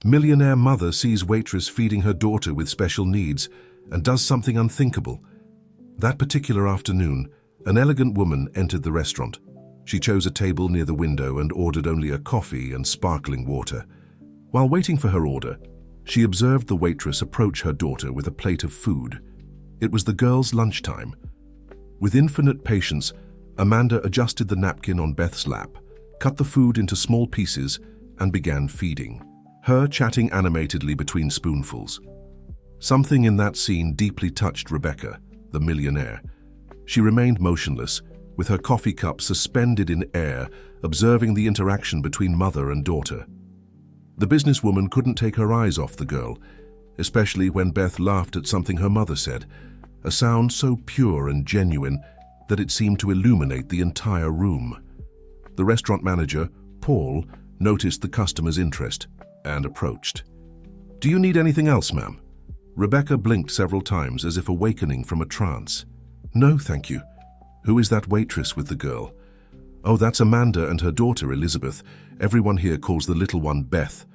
Millionaire mother sees waitress feeding her daughter with special needs and does something unthinkable. That particular afternoon, an elegant woman entered the restaurant. She chose a table near the window and ordered only a coffee and sparkling water. While waiting for her order, she observed the waitress approach her daughter with a plate of food. It was the girl's lunchtime. With infinite patience, Amanda adjusted the napkin on Beth's lap, cut the food into small pieces, and began feeding, her chatting animatedly between spoonfuls. Something in that scene deeply touched Rebecca, the millionaire. She remained motionless, with her coffee cup suspended in air, observing the interaction between mother and daughter. The businesswoman couldn't take her eyes off the girl, especially when Beth laughed at something her mother said, a sound so pure and genuine that it seemed to illuminate the entire room. The restaurant manager, Paul, noticed the customer's interest and approached. "Do you need anything else, ma'am?" Rebecca blinked several times as if awakening from a trance. "No, thank you." "Who is that waitress with the girl?" "Oh, that's Amanda and her daughter, Elizabeth. Everyone here calls the little one Beth.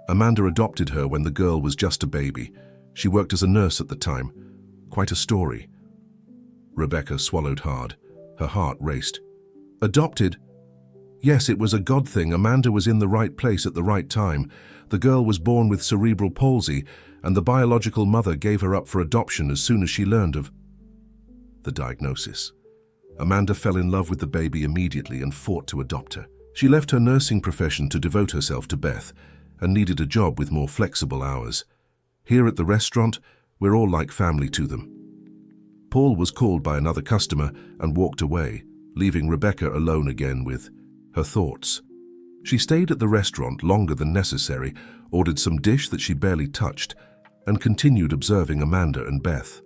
Amanda adopted her when the girl was just a baby. She worked as a nurse at the time. Quite a story." Rebecca swallowed hard. Her heart raced. "Adopted?" "Yes, it was a God thing. Amanda was in the right place at the right time. The girl was born with cerebral palsy, and the biological mother gave her up for adoption as soon as she learned of the diagnosis. Amanda fell in love with the baby immediately and fought to adopt her. She left her nursing profession to devote herself to Beth and needed a job with more flexible hours. Here at the restaurant, we're all like family to them." Paul was called by another customer and walked away, leaving Rebecca alone again with her thoughts. She stayed at the restaurant longer than necessary, ordered some dish that she barely touched, and continued observing Amanda and Beth.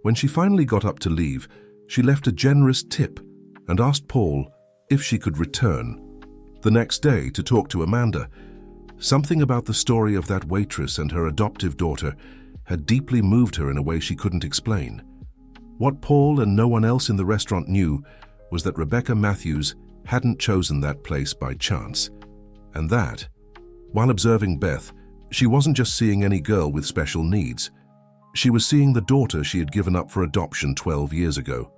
When she finally got up to leave, she left a generous tip and asked Paul if she could return the next day to talk to Amanda. Something about the story of that waitress and her adoptive daughter had deeply moved her in a way she couldn't explain. What Paul and no one else in the restaurant knew was that Rebecca Matthews hadn't chosen that place by chance, and that, while observing Beth, she wasn't just seeing any girl with special needs. She was seeing the daughter she had given up for adoption 12 years ago.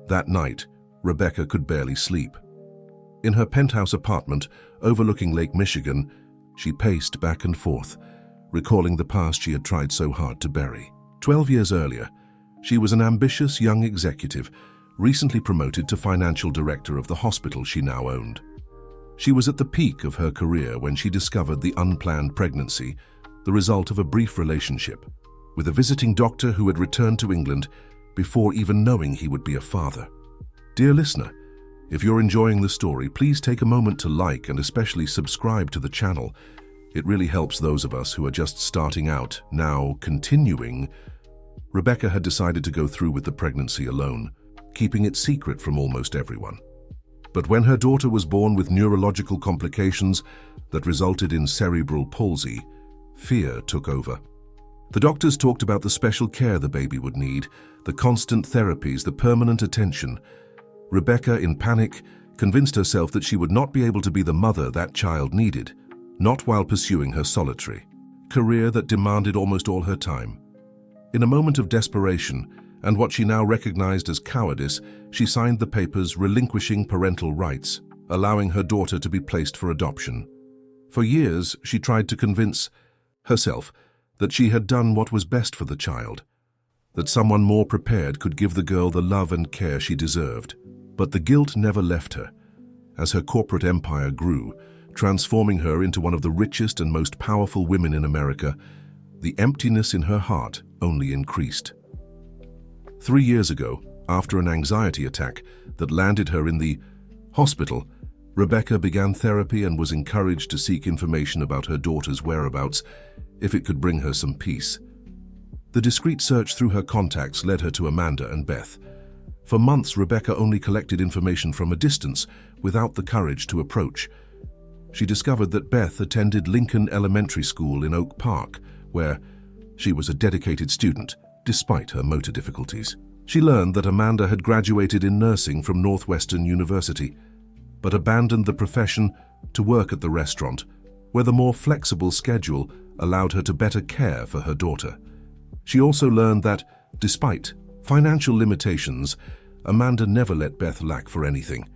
That night, Rebecca could barely sleep. In her penthouse apartment overlooking Lake Michigan, she paced back and forth, recalling the past she had tried so hard to bury. 12 years earlier, she was an ambitious young executive, recently promoted to financial director of the hospital she now owned. She was at the peak of her career when she discovered the unplanned pregnancy, the result of a brief relationship with a visiting doctor who had returned to England before even knowing he would be a father. Dear listener, if you're enjoying the story, please take a moment to like and especially subscribe to the channel. It really helps those of us who are just starting out. Now, continuing, Rebecca had decided to go through with the pregnancy alone, keeping it secret from almost everyone. But when her daughter was born with neurological complications that resulted in cerebral palsy, fear took over. The doctors talked about the special care the baby would need, the constant therapies, the permanent attention. Rebecca, in panic, convinced herself that she would not be able to be the mother that child needed, not while pursuing her solitary career that demanded almost all her time. In a moment of desperation, and what she now recognized as cowardice, she signed the papers relinquishing parental rights, allowing her daughter to be placed for adoption. For years, she tried to convince herself that she had done what was best for the child, that someone more prepared could give the girl the love and care she deserved. But the guilt never left her, as her corporate empire grew, transforming her into one of the richest and most powerful women in America. The emptiness in her heart only increased. 3 years ago, after an anxiety attack that landed her in the hospital, Rebecca began therapy and was encouraged to seek information about her daughter's whereabouts if it could bring her some peace. The discreet search through her contacts led her to Amanda and Beth. For months, Rebecca only collected information from a distance without the courage to approach. She discovered that Beth attended Lincoln Elementary School in Oak Park, where she was a dedicated student, despite her motor difficulties. She learned that Amanda had graduated in nursing from Northwestern University, but abandoned the profession to work at the restaurant, where the more flexible schedule allowed her to better care for her daughter. She also learned that, despite financial limitations, Amanda never let Beth lack for anything.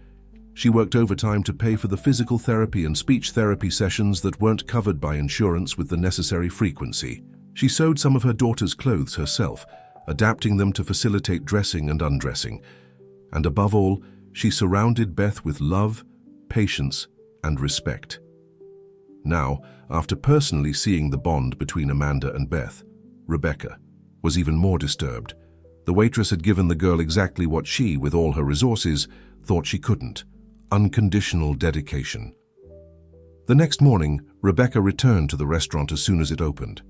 She worked overtime to pay for the physical therapy and speech therapy sessions that weren't covered by insurance with the necessary frequency. She sewed some of her daughter's clothes herself, adapting them to facilitate dressing and undressing. And above all, she surrounded Beth with love, patience, and respect. Now, after personally seeing the bond between Amanda and Beth, Rebecca was even more disturbed. The waitress had given the girl exactly what she, with all her resources, thought she couldn't: unconditional dedication. The next morning, Rebecca returned to the restaurant as soon as it opened.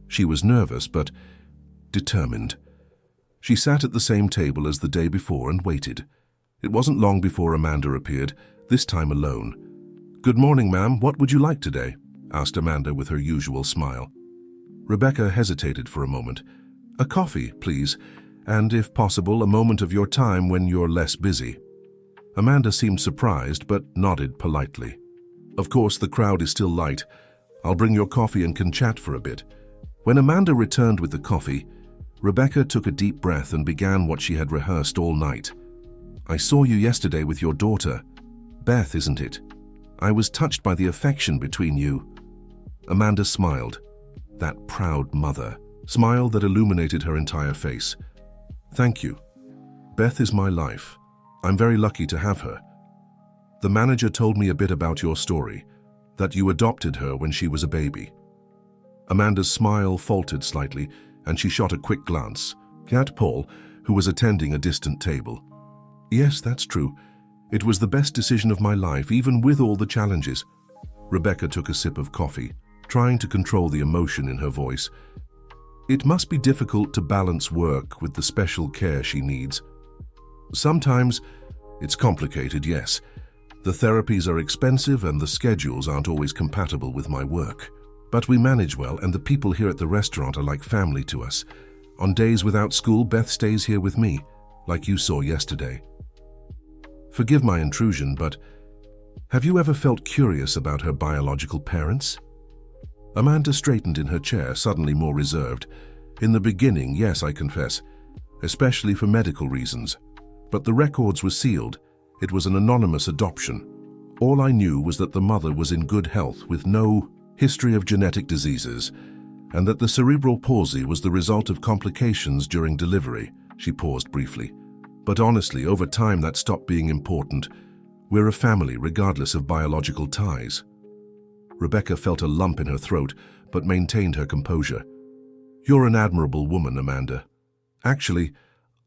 She was nervous, but determined. She sat at the same table as the day before and waited. It wasn't long before Amanda appeared, this time alone. "Good morning, ma'am. What would you like today?" asked Amanda with her usual smile. Rebecca hesitated for a moment. "A coffee, please, and if possible, a moment of your time when you're less busy." Amanda seemed surprised, but nodded politely. "Of course, the crowd is still light. I'll bring your coffee and can chat for a bit." When Amanda returned with the coffee, Rebecca took a deep breath and began what she had rehearsed all night. "I saw you yesterday with your daughter. Beth, isn't it? I was touched by the affection between you." Amanda smiled. That proud mother smile that illuminated her entire face. "Thank you. Beth is my life. I'm very lucky to have her. The manager told me a bit about your story, that you adopted her when she was a baby." Amanda's smile faltered slightly, and she shot a quick glance at Paul, who was attending a distant table. "Yes, that's true. It was the best decision of my life, even with all the challenges." Rebecca took a sip of coffee, trying to control the emotion in her voice. "It must be difficult to balance work with the special care she needs." "Sometimes it's complicated, yes. The therapies are expensive and the schedules aren't always compatible with my work. But we manage well, and the people here at the restaurant are like family to us. On days without school, Beth stays here with me, like you saw yesterday." "Forgive my intrusion, but have you ever felt curious about her biological parents?" Amanda straightened in her chair, suddenly more reserved. "In the beginning, yes, I confess, especially for medical reasons. But the records were sealed. It was an anonymous adoption. All I knew was that the mother was in good health with no history of genetic diseases, and that the cerebral palsy was the result of complications during delivery." She paused briefly. "But honestly, over time that stopped being important. We're a family regardless of biological ties." Rebecca felt a lump in her throat, but maintained her composure. "You're an admirable woman, Amanda. Actually,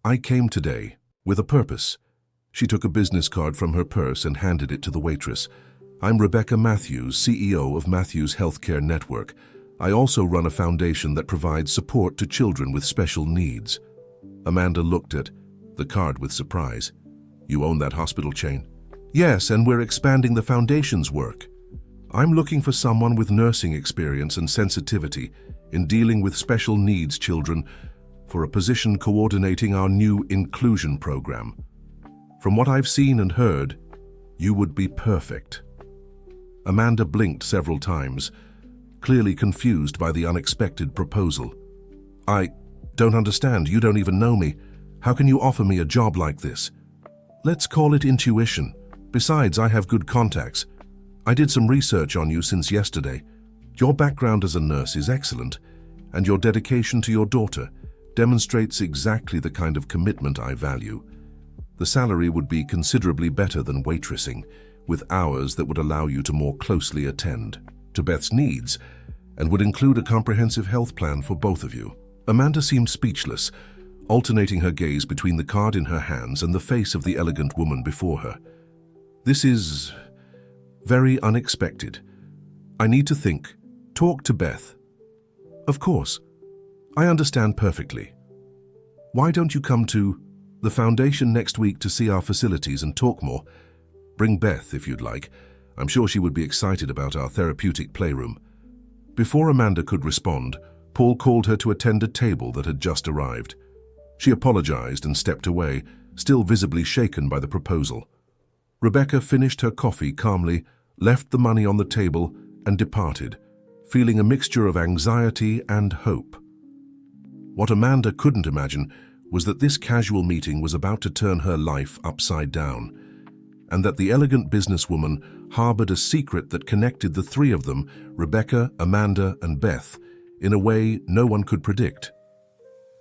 I came today with a purpose." She took a business card from her purse and handed it to the waitress. "I'm Rebecca Matthews, CEO of Matthews Healthcare Network. I also run a foundation that provides support to children with special needs." Amanda looked at the card with surprise. "You own that hospital chain?" "Yes, and we're expanding the foundation's work. I'm looking for someone with nursing experience and sensitivity in dealing with special needs children for a position coordinating our new inclusion program. From what I've seen and heard, you would be perfect." Amanda blinked several times, clearly confused by the unexpected proposal. "I don't understand. You don't even know me. How can you offer me a job like this?" "Let's call it intuition. Besides, I have good contacts. I did some research on you since yesterday. Your background as a nurse is excellent, and your dedication to your daughter demonstrates exactly the kind of commitment I value. The salary would be considerably better than waitressing, with hours that would allow you to more closely attend to Beth's needs, and would include a comprehensive health plan for both of you." Amanda seemed speechless, alternating her gaze between the card in her hands and the face of the elegant woman before her. "This is very unexpected. I need to think. Talk to Beth." "Of course. I understand perfectly. Why don't you come to the foundation next week to see our facilities and talk more? Bring Beth if you'd like. I'm sure she would be excited about our therapeutic playroom." Before Amanda could respond, Paul called her to attend a table that had just arrived. She apologized and stepped away, still visibly shaken by the proposal. Rebecca finished her coffee calmly, left the money on the table, and departed, feeling a mixture of anxiety and hope. What Amanda couldn't imagine was that this casual meeting was about to turn her life upside down, and that the elegant businesswoman harbored a secret that connected the three of them, Rebecca, Amanda, and Beth, in a way no one could predict.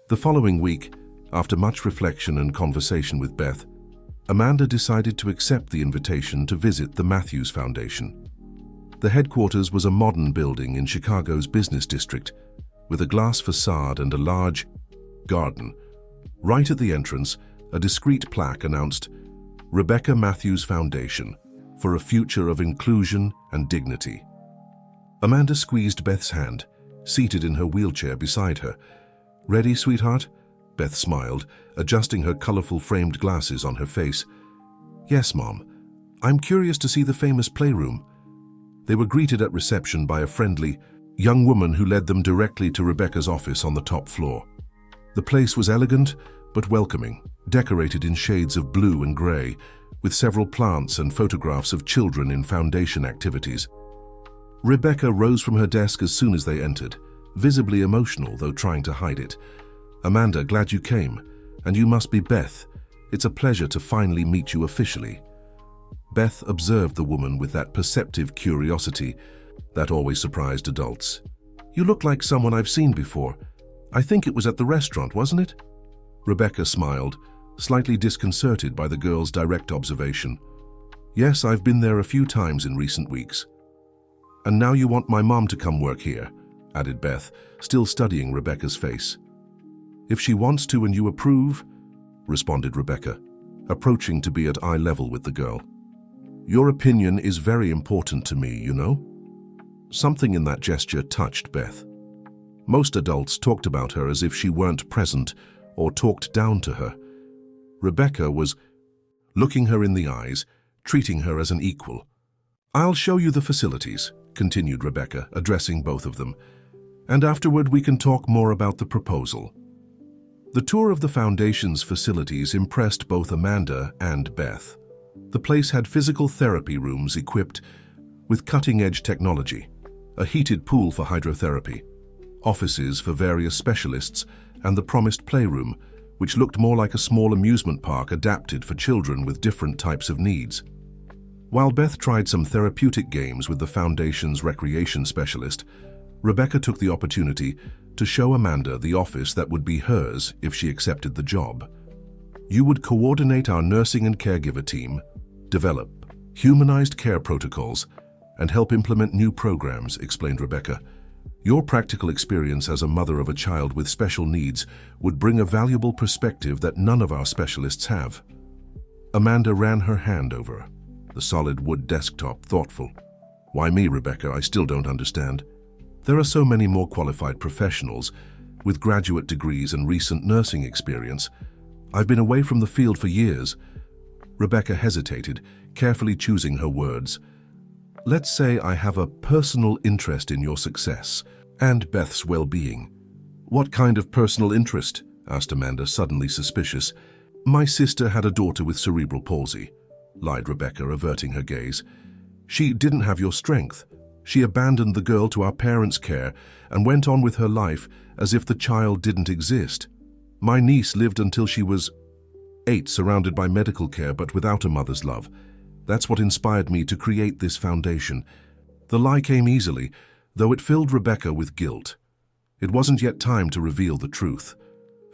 The following week, after much reflection and conversation with Beth, Amanda decided to accept the invitation to visit the Matthews Foundation. The headquarters was a modern building in Chicago's business district, with a glass facade and a large garden. Right at the entrance, a discreet plaque announced, "Rebecca Matthews Foundation, for a future of inclusion and dignity." Amanda squeezed Beth's hand, seated in her wheelchair beside her. "Ready, sweetheart?" Beth smiled, adjusting her colorful framed glasses on her face. "Yes, Mom. I'm curious to see the famous playroom." They were greeted at reception by a friendly, young woman who led them directly to Rebecca's office on the top floor. The place was elegant but welcoming, decorated in shades of blue and gray, with several plants and photographs of children in foundation activities. Rebecca rose from her desk as soon as they entered, visibly emotional though trying to hide it. "Amanda, glad you came. And you must be Beth. It's a pleasure to finally meet you officially." Beth observed the woman with that perceptive curiosity that always surprised adults. "You look like someone I've seen before. I think it was at the restaurant, wasn't it?" Rebecca smiled, slightly disconcerted by the girl's direct observation. "Yes, I've been there a few times in recent weeks." "And now you want my mom to come work here," added Beth, still studying Rebecca's face. "If she wants to and you approve," responded Rebecca, approaching to be at eye level with the girl. "Your opinion is very important to me, you know." Something in that gesture touched Beth. Most adults talked about her as if she weren't present or talked down to her. Rebecca was looking her in the eyes, treating her as an equal. "I'll show you the facilities," continued Rebecca, addressing both of them, "and afterward we can talk more about the proposal." The tour of the foundation's facilities impressed both Amanda and Beth. The place had physical therapy rooms equipped with cutting-edge technology, a heated pool for hydrotherapy, offices for various specialists, and the promised playroom, which looked more like a small amusement park adapted for children with different types of needs. While Beth tried some therapeutic games with the foundation's recreation specialist, Rebecca took the opportunity to show Amanda the office that would be hers if she accepted the job. "You would coordinate our nursing and caregiver team, develop humanized care protocols, and help implement new programs," explained Rebecca. "Your practical experience as a mother of a child with special needs would bring a valuable perspective that none of our specialists have." Amanda ran her hand over the solid wood desktop, thoughtful. "Why me, Rebecca? I still don't understand." "There are so many more qualified professionals with graduate degrees and recent nursing experience. I've been away from the field for years." Rebecca hesitated, carefully choosing her words. "Let's say I have a personal interest in your success and Beth's well-being." "What kind of personal interest?" asked Amanda, suddenly suspicious. "My sister had a daughter with cerebral palsy," lied Rebecca, averting her gaze. "She didn't have your strength. She abandoned the girl to our parents' care and went on with her life as if the child didn't exist. My niece lived until she was 8, surrounded by medical care but without a mother's love. That's what inspired me to create this foundation." The lie came easily, though it filled Rebecca with guilt. It wasn't yet time to reveal the truth.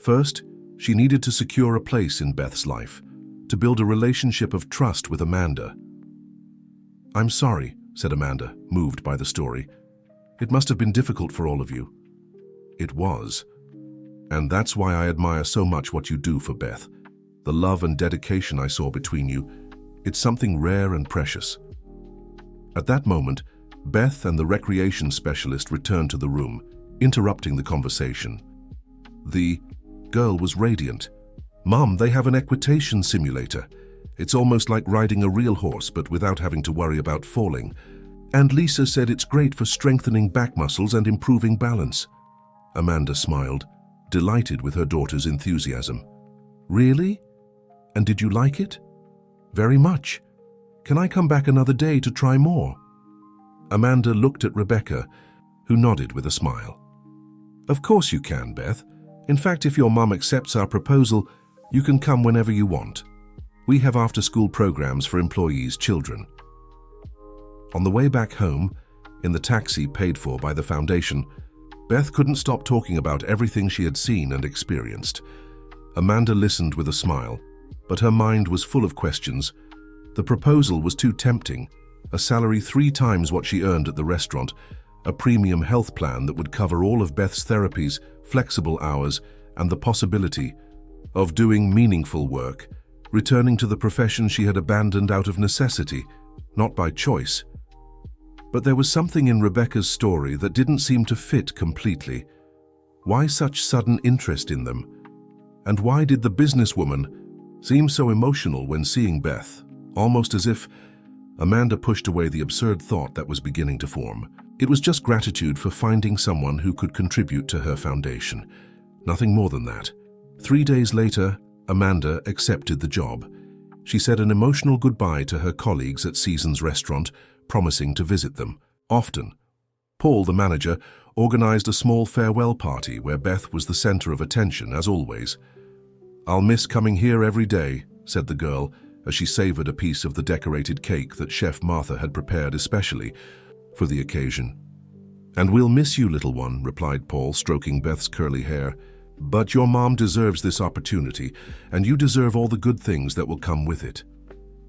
First, she needed to secure a place in Beth's life, to build a relationship of trust with Amanda. "I'm sorry," said Amanda, moved by the story. "It must have been difficult for all of you." "It was. And that's why I admire so much what you do for Beth. The love and dedication I saw between you, it's something rare and precious." At that moment, Beth and the recreation specialist returned to the room, interrupting the conversation. The girl was radiant. "Mom, they have an equitation simulator. It's almost like riding a real horse, but without having to worry about falling. And Lisa said it's great for strengthening back muscles and improving balance." Amanda smiled, delighted with her daughter's enthusiasm. "Really? And did you like it?" "Very much. Can I come back another day to try more?" Amanda looked at Rebecca, who nodded with a smile. Of course you can, Beth. In fact, if your mom accepts our proposal, you can come whenever you want. We have after-school programs for employees' children. On the way back home, in the taxi paid for by the foundation, Beth couldn't stop talking about everything she had seen and experienced. Amanda listened with a smile, but her mind was full of questions. The proposal was too tempting: a salary 3 times what she earned at the restaurant, a premium health plan that would cover all of Beth's therapies, flexible hours, and the possibility of doing meaningful work, returning to the profession she had abandoned out of necessity, not by choice. But there was something in Rebecca's story that didn't seem to fit completely. Why such sudden interest in them? And why did the businesswoman seem so emotional when seeing Beth, almost as if Amanda pushed away the absurd thought that was beginning to form. It was just gratitude for finding someone who could contribute to her foundation. Nothing more than that. 3 days later, Amanda accepted the job. She said an emotional goodbye to her colleagues at Season's restaurant, promising to visit them often. Paul, the manager, organized a small farewell party where Beth was the center of attention, as always. "I'll miss coming here every day," said the girl, as she savored a piece of the decorated cake that Chef Martha had prepared especially for the occasion. "And we'll miss you, little one," replied Paul, stroking Beth's curly hair. "But your mom deserves this opportunity, and you deserve all the good things that will come with it."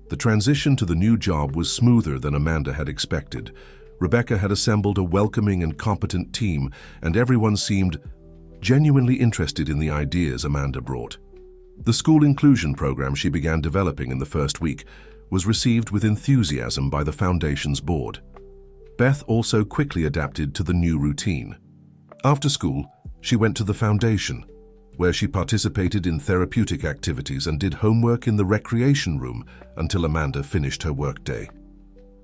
The transition to the new job was smoother than Amanda had expected. Rebecca had assembled a welcoming and competent team, and everyone seemed genuinely interested in the ideas Amanda brought. The school inclusion program she began developing in the first week was received with enthusiasm by the Foundation's board. Beth also quickly adapted to the new routine. After school, she went to the Foundation, where she participated in therapeutic activities and did homework in the recreation room until Amanda finished her workday.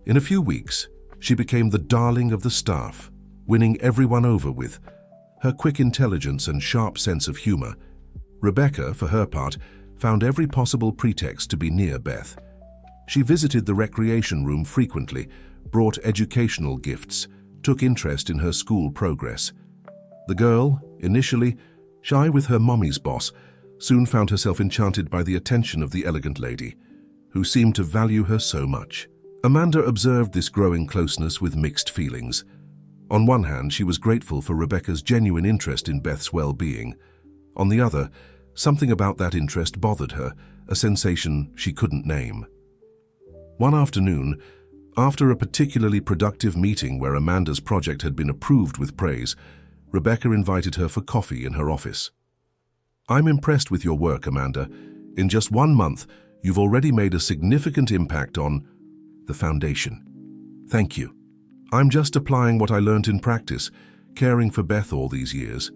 In a few weeks, she became the darling of the staff, winning everyone over with her quick intelligence and sharp sense of humor. Rebecca, for her part, found every possible pretext to be near Beth. She visited the recreation room frequently, brought educational gifts, took interest in her school progress. The girl, initially shy with her mommy's boss, soon found herself enchanted by the attention of the elegant lady, who seemed to value her so much. Amanda observed this growing closeness with mixed feelings. On one hand, she was grateful for Rebecca's genuine interest in Beth's well-being. On the other, something about that interest bothered her, a sensation she couldn't name. One afternoon, after a particularly productive meeting where Amanda's project had been approved with praise, Rebecca invited her for coffee in her office. "I'm impressed with your work, Amanda. In just 1 month, you've already made a significant impact on the Foundation. Thank you. I'm just applying what I learned in practice, caring for Beth all these years."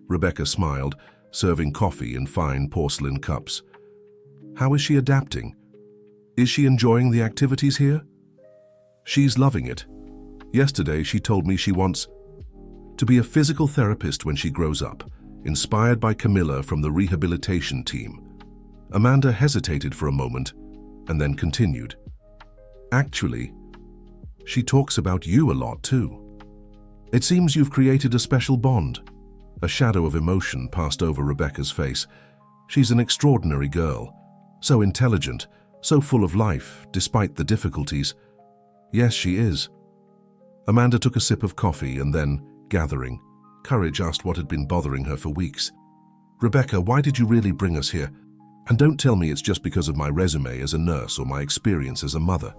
Rebecca smiled, serving coffee in fine porcelain cups. "How is she adapting? Is she enjoying the activities here?" "She's loving it. Yesterday she told me she wants to be a physical therapist when she grows up, inspired by Camilla from the rehabilitation team." Amanda hesitated for a moment and then continued. "Actually, she talks about you a lot too. It seems you've created a special bond." A shadow of emotion passed over Rebecca's face. She's an extraordinary girl, so intelligent, so full of life, despite the difficulties. Yes, she is. Amanda took a sip of coffee and then, gathering courage, asked what had been bothering her for weeks. "Rebecca, why did you really bring us here? And don't tell me it's just because of my resume as a nurse or my experience as a mother."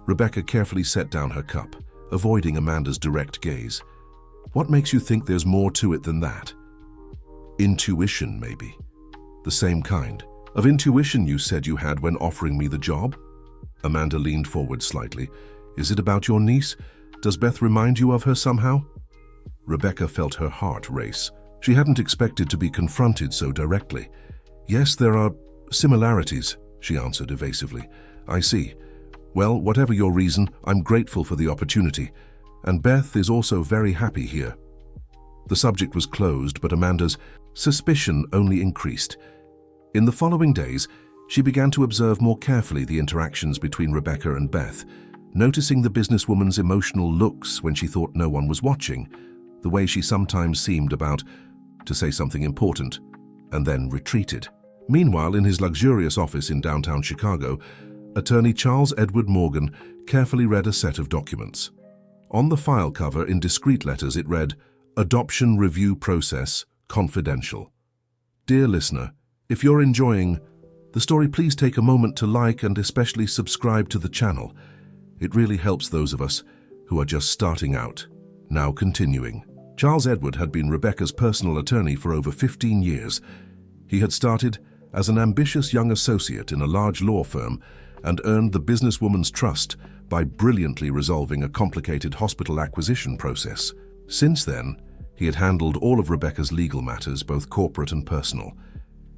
Rebecca carefully set down her cup, avoiding Amanda's direct gaze. "What makes you think there's more to it than that?" "Intuition, maybe. The same kind of intuition you said you had when offering me the job?" Amanda leaned forward slightly. "Is it about your niece? Does Beth remind you of her somehow?" Rebecca felt her heart race. She hadn't expected to be confronted so directly. "Yes, there are similarities," she answered evasively. "I see. Well, whatever your reason, I'm grateful for the opportunity. And Beth is also very happy here." The subject was closed, but Amanda's suspicion only increased. In the following days, she began to observe more carefully the interactions between Rebecca and Beth. noticing the businesswoman's emotional looks when she thought no one was watching, the way she sometimes seemed about to say something important and then retreated. Meanwhile, in his luxurious office in downtown Chicago, attorney Charles Edward Morgan carefully read a set of documents. On the file cover, in discreet letters, it read, "Adoption Review Process, Confidential." Dear listener, if you're enjoying the story, please take a moment to like and especially subscribe to the channel. It really helps those of us who are just starting out. Now continuing. Charles Edward had been Rebecca's personal attorney for over 15 years. He had started as an ambitious young associate in a large law firm and earned the businesswoman's trust by brilliantly resolving a complicated hospital acquisition process. Since then, he had handled all of Rebecca's legal matters, both corporate and personal.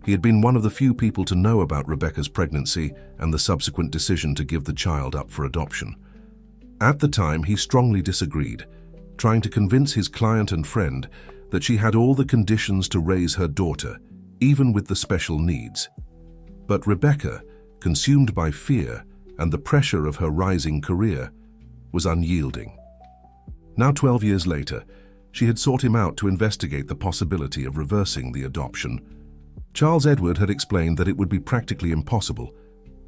He had been one of the few people to know about Rebecca's pregnancy and the subsequent decision to give the child up for adoption. At the time, he strongly disagreed, trying to convince his client and friend that she had all the conditions to raise her daughter, even with the special needs. But Rebecca, consumed by fear and the pressure of her rising career, was unyielding. Now 12 years later, she had sought him out to investigate the possibility of reversing the adoption. Charles Edward had explained that it would be practically impossible,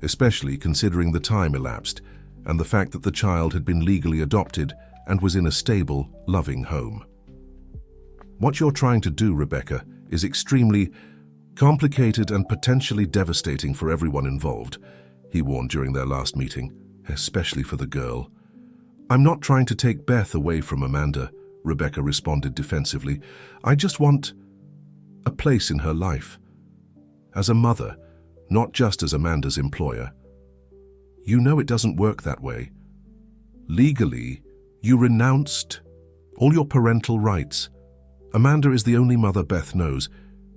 especially considering the time elapsed and the fact that the child had been legally adopted and was in a stable, loving home. "What you're trying to do, Rebecca, is extremely complicated and potentially devastating for everyone involved," he warned during their last meeting, "especially for the girl." "I'm not trying to take Beth away from Amanda," Rebecca responded defensively. "I just want a place in her life. As a mother, not just as Amanda's employer. You know it doesn't work that way. Legally, you renounced all your parental rights. Amanda is the only mother Beth knows,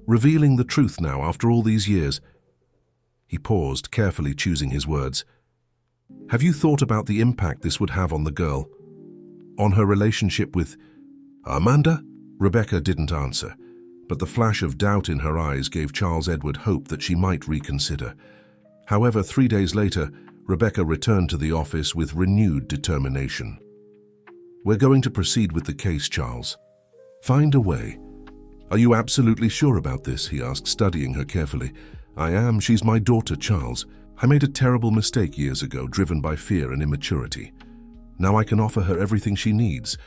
revealing the truth now after all these years." He paused, carefully choosing his words. "Have you thought about the impact this would have on the girl? On her relationship with Amanda?" Rebecca didn't answer, but the flash of doubt in her eyes gave Charles Edward hope that she might reconsider. However, 3 days later, Rebecca returned to the office with renewed determination. "We're going to proceed with the case, Charles. Find a way." "Are you absolutely sure about this?" he asked, studying her carefully. "I am. She's my daughter, Charles. I made a terrible mistake years ago, driven by fear and immaturity. Now I can offer her everything she needs.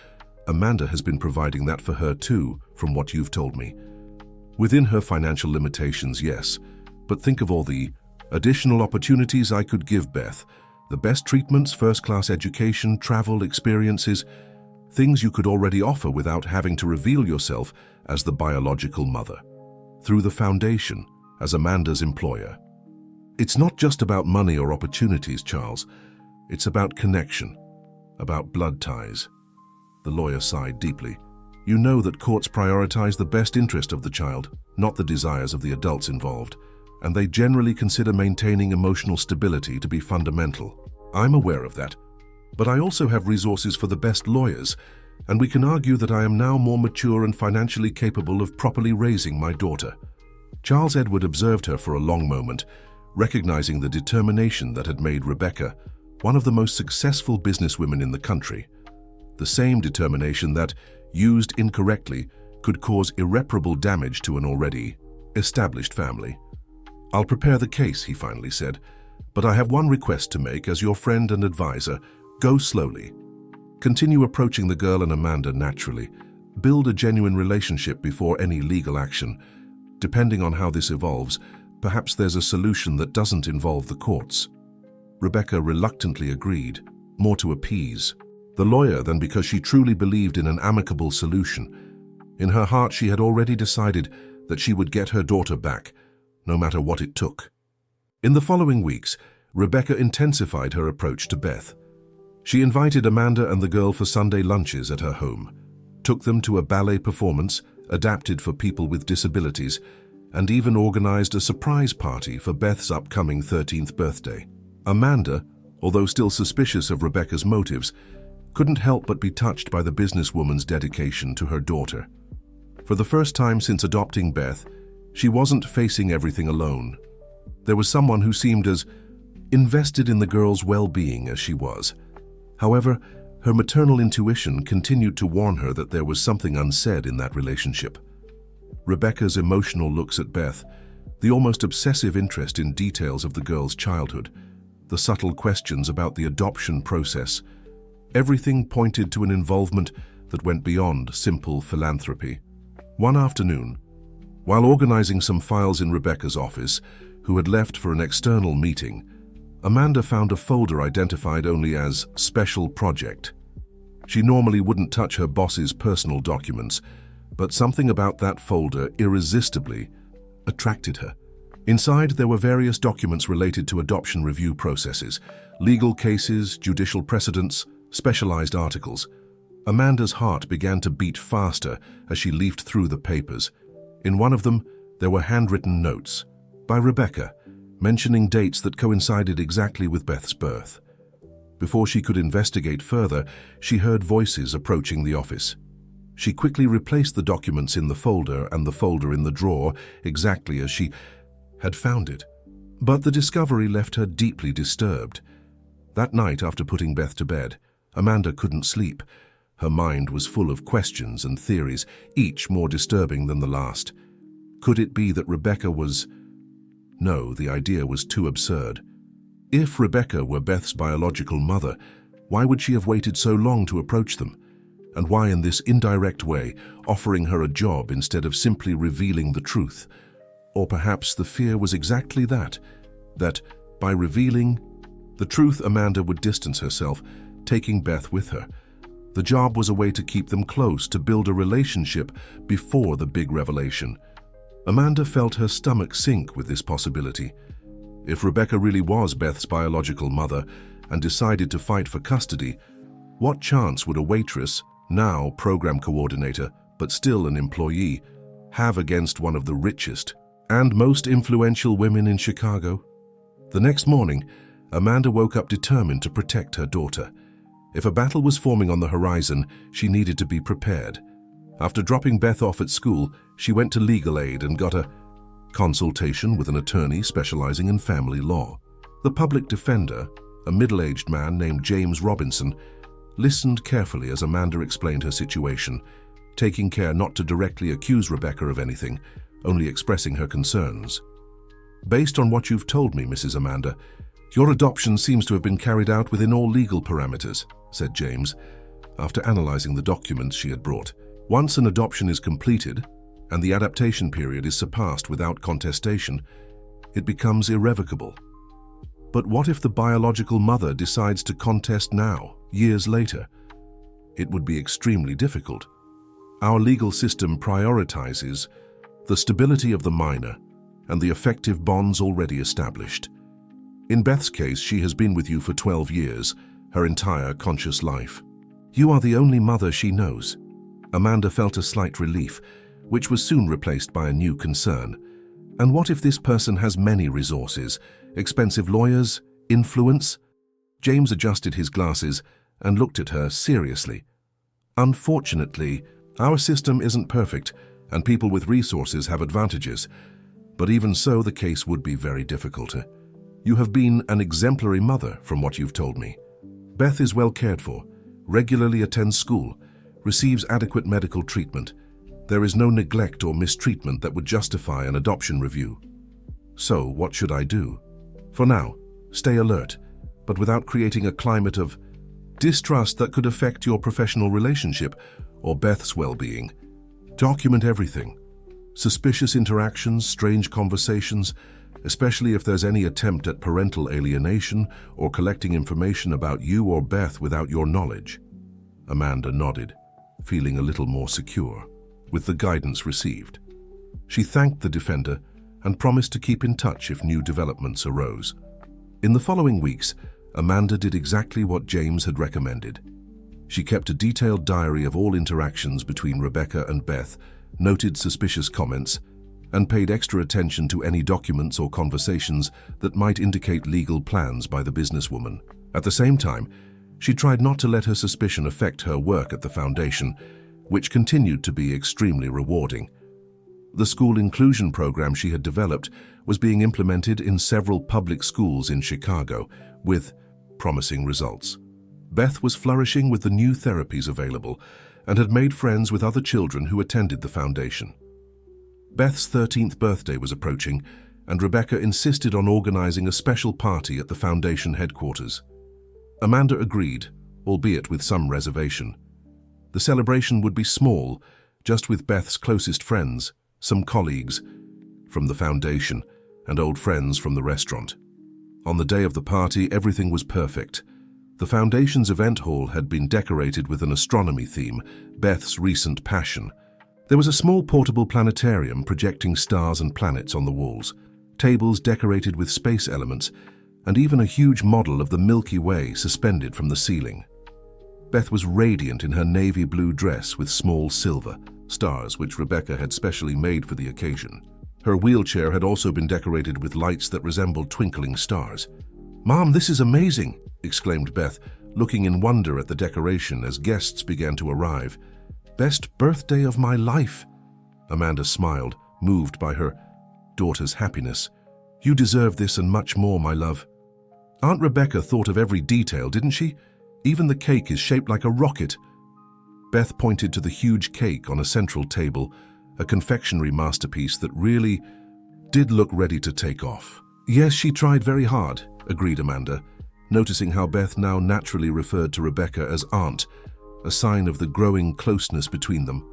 Amanda has been providing that for her too, from what you've told me. Within her financial limitations, yes, but think of all the additional opportunities I could give Beth. The best treatments, first-class education, travel, experiences, things you could already offer without having to reveal yourself as the biological mother. Through the foundation, as Amanda's employer. It's not just about money or opportunities, Charles. It's about connection, about blood ties." The lawyer sighed deeply. "You know that courts prioritize the best interest of the child, not the desires of the adults involved, and they generally consider maintaining emotional stability to be fundamental. I'm aware of that, but I also have resources for the best lawyers, and we can argue that I am now more mature and financially capable of properly raising my daughter." Charles Edward observed her for a long moment, recognizing the determination that had made Rebecca one of the most successful businesswomen in the country. The same determination that, used incorrectly, could cause irreparable damage to an already established family. "I'll prepare the case," he finally said, "but I have one request to make as your friend and advisor. Go slowly. Continue approaching the girl and Amanda naturally. Build a genuine relationship before any legal action. Depending on how this evolves, perhaps there's a solution that doesn't involve the courts." Rebecca reluctantly agreed, more to appease the lawyer than because she truly believed in an amicable solution. In her heart, she had already decided that she would get her daughter back, no matter what it took. In the following weeks, Rebecca intensified her approach to Beth. She invited Amanda and the girl for Sunday lunches at her home, took them to a ballet performance adapted for people with disabilities, and even organized a surprise party for Beth's upcoming 13th birthday. Amanda, although still suspicious of Rebecca's motives, couldn't help but be touched by the businesswoman's dedication to her daughter. For the first time since adopting Beth, she wasn't facing everything alone. There was someone who seemed as invested in the girl's well-being as she was. However, her maternal intuition continued to warn her that there was something unsaid in that relationship. Rebecca's emotional looks at Beth, the almost obsessive interest in details of the girl's childhood, the subtle questions about the adoption process, everything pointed to an involvement that went beyond simple philanthropy. One afternoon, while organizing some files in Rebecca's office, who had left for an external meeting, Amanda found a folder identified only as Special Project. She normally wouldn't touch her boss's personal documents, but something about that folder irresistibly attracted her. Inside, there were various documents related to adoption review processes, legal cases, judicial precedents, specialized articles. Amanda's heart began to beat faster as she leafed through the papers. In one of them, there were handwritten notes by Rebecca, mentioning dates that coincided exactly with Beth's birth. Before she could investigate further, she heard voices approaching the office. She quickly replaced the documents in the folder and the folder in the drawer exactly as she had found it. But the discovery left her deeply disturbed. That night, after putting Beth to bed, Amanda couldn't sleep. Her mind was full of questions and theories, each more disturbing than the last. Could it be that Rebecca was... No, the idea was too absurd. If Rebecca were Beth's biological mother, why would she have waited so long to approach them? And why in this indirect way, offering her a job instead of simply revealing the truth? Or perhaps the fear was exactly that by revealing the truth, Amanda would distance herself, taking Beth with her. The job was a way to keep them close, to build a relationship before the big revelation. Amanda felt her stomach sink with this possibility. If Rebecca really was Beth's biological mother and decided to fight for custody, what chance would a waitress, now program coordinator, but still an employee, have against one of the richest and most influential women in Chicago? The next morning, Amanda woke up determined to protect her daughter. If a battle was forming on the horizon, she needed to be prepared. After dropping Beth off at school, she went to legal aid and got a consultation with an attorney specializing in family law. The public defender, a middle-aged man named James Robinson, listened carefully as Amanda explained her situation, taking care not to directly accuse Rebecca of anything, only expressing her concerns. "Based on what you've told me, Mrs. Amanda, your adoption seems to have been carried out within all legal parameters," said James, after analyzing the documents she had brought. "Once an adoption is completed, and the adaptation period is surpassed without contestation, it becomes irrevocable. But what if the biological mother decides to contest now, years later? It would be extremely difficult. Our legal system prioritizes the stability of the minor and the effective bonds already established. In Beth's case, she has been with you for 12 years, her entire conscious life. You are the only mother she knows." Amanda felt a slight relief, which was soon replaced by a new concern. And what if this person has many resources, expensive lawyers, influence? James adjusted his glasses and looked at her seriously. "Unfortunately, our system isn't perfect, and people with resources have advantages. But even so, the case would be very difficult. You have been an exemplary mother, from what you've told me. Beth is well cared for, regularly attends school, receives adequate medical treatment. There is no neglect or mistreatment that would justify an adoption review. So, what should I do? For now, stay alert, but without creating a climate of distrust that could affect your professional relationship or Beth's well-being. Document everything. Suspicious interactions, strange conversations, especially if there's any attempt at parental alienation or collecting information about you or Beth without your knowledge." Amanda nodded, feeling a little more secure with the guidance received. She thanked the defender and promised to keep in touch if new developments arose. In the following weeks, Amanda did exactly what James had recommended. She kept a detailed diary of all interactions between Rebecca and Beth, noted suspicious comments, and paid extra attention to any documents or conversations that might indicate legal plans by the businesswoman. At the same time, she tried not to let her suspicion affect her work at the foundation, which continued to be extremely rewarding. The school inclusion program she had developed was being implemented in several public schools in Chicago, with promising results. Beth was flourishing with the new therapies available and had made friends with other children who attended the foundation. Beth's 13th birthday was approaching, and Rebecca insisted on organizing a special party at the foundation headquarters. Amanda agreed, albeit with some reservation. The celebration would be small, just with Beth's closest friends, some colleagues from the foundation, and old friends from the restaurant. On the day of the party, everything was perfect. The foundation's event hall had been decorated with an astronomy theme, Beth's recent passion. There was a small portable planetarium projecting stars and planets on the walls, tables decorated with space elements, and even a huge model of the Milky Way suspended from the ceiling. Beth was radiant in her navy blue dress with small silver stars, which Rebecca had specially made for the occasion. Her wheelchair had also been decorated with lights that resembled twinkling stars. "Mom, this is amazing!" exclaimed Beth, looking in wonder at the decoration as guests began to arrive. "Best birthday of my life!" Amanda smiled, moved by her daughter's happiness. "You deserve this and much more, my love." Aunt Rebecca thought of every detail, didn't she? Even the cake is shaped like a rocket. Beth pointed to the huge cake on a central table, a confectionery masterpiece that really did look ready to take off. "Yes, she tried very hard," agreed Amanda, noticing how Beth now naturally referred to Rebecca as Aunt, a sign of the growing closeness between them.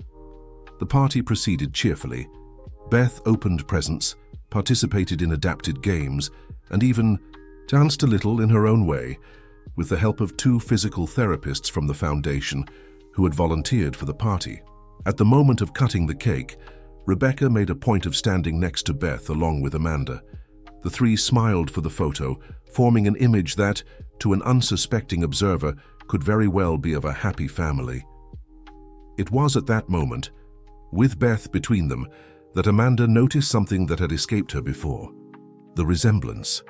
The party proceeded cheerfully. Beth opened presents, participated in adapted games, and even danced a little in her own way, with the help of 2 physical therapists from the foundation who had volunteered for the party. At the moment of cutting the cake, Rebecca made a point of standing next to Beth along with Amanda. The 3 smiled for the photo, forming an image that, to an unsuspecting observer, could very well be of a happy family. It was at that moment, with Beth between them, that Amanda noticed something that had escaped her before. The resemblance.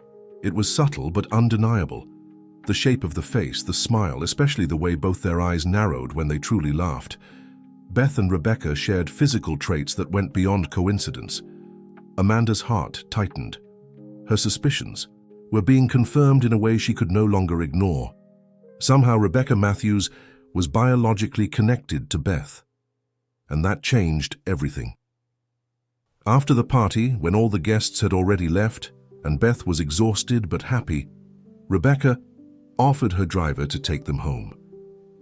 It was subtle but undeniable. The shape of the face, the smile, especially the way both their eyes narrowed when they truly laughed. Beth and Rebecca shared physical traits that went beyond coincidence. Amanda's heart tightened. Her suspicions were being confirmed in a way she could no longer ignore. Somehow Rebecca Matthews was biologically connected to Beth. And that changed everything. After the party, when all the guests had already left, and Beth was exhausted but happy, Rebecca offered her driver to take them home.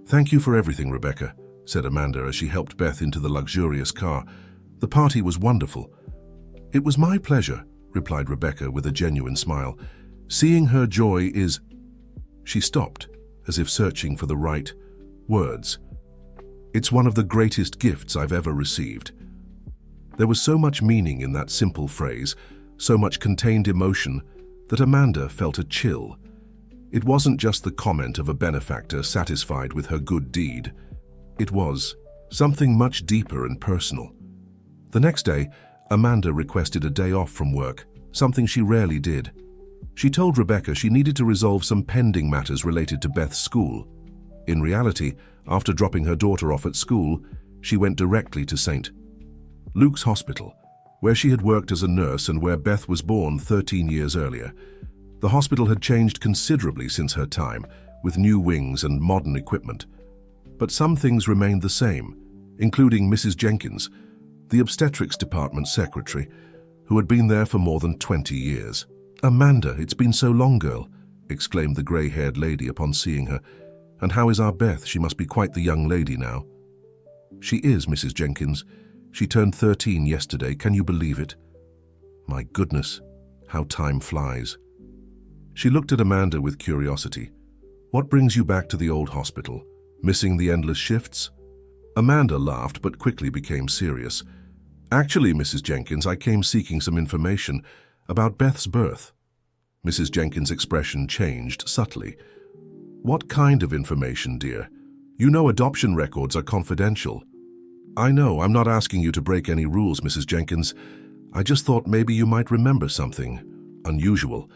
"Thank you for everything, Rebecca," said Amanda as she helped Beth into the luxurious car. "The party was wonderful." "It was my pleasure," replied Rebecca with a genuine smile. "Seeing her joy is—" She stopped, as if searching for the right words. "It's one of the greatest gifts I've ever received." There was so much meaning in that simple phrase, so much contained emotion, that Amanda felt a chill. It wasn't just the comment of a benefactor satisfied with her good deed. It was something much deeper and personal. The next day, Amanda requested a day off from work, something she rarely did. She told Rebecca she needed to resolve some pending matters related to Beth's school. In reality, after dropping her daughter off at school, she went directly to St. Luke's Hospital, where she had worked as a nurse and where Beth was born 13 years earlier. The hospital had changed considerably since her time, with new wings and modern equipment. But some things remained the same, including Mrs. Jenkins, the obstetrics department secretary, who had been there for more than 20 years. "Amanda, it's been so long, girl," exclaimed the grey-haired lady upon seeing her. "And how is our Beth? She must be quite the young lady now." "She is, Mrs. Jenkins. She turned 13 yesterday. Can you believe it? My goodness, how time flies." She looked at Amanda with curiosity. "What brings you back to the old hospital? Missing the endless shifts?" Amanda laughed but quickly became serious. "Actually, Mrs. Jenkins, I came seeking some information about Beth's birth." Mrs. Jenkins' expression changed subtly. "What kind of information, dear? You know adoption records are confidential." "I know, I'm not asking you to break any rules, Mrs. Jenkins. I just thought maybe you might remember something unusual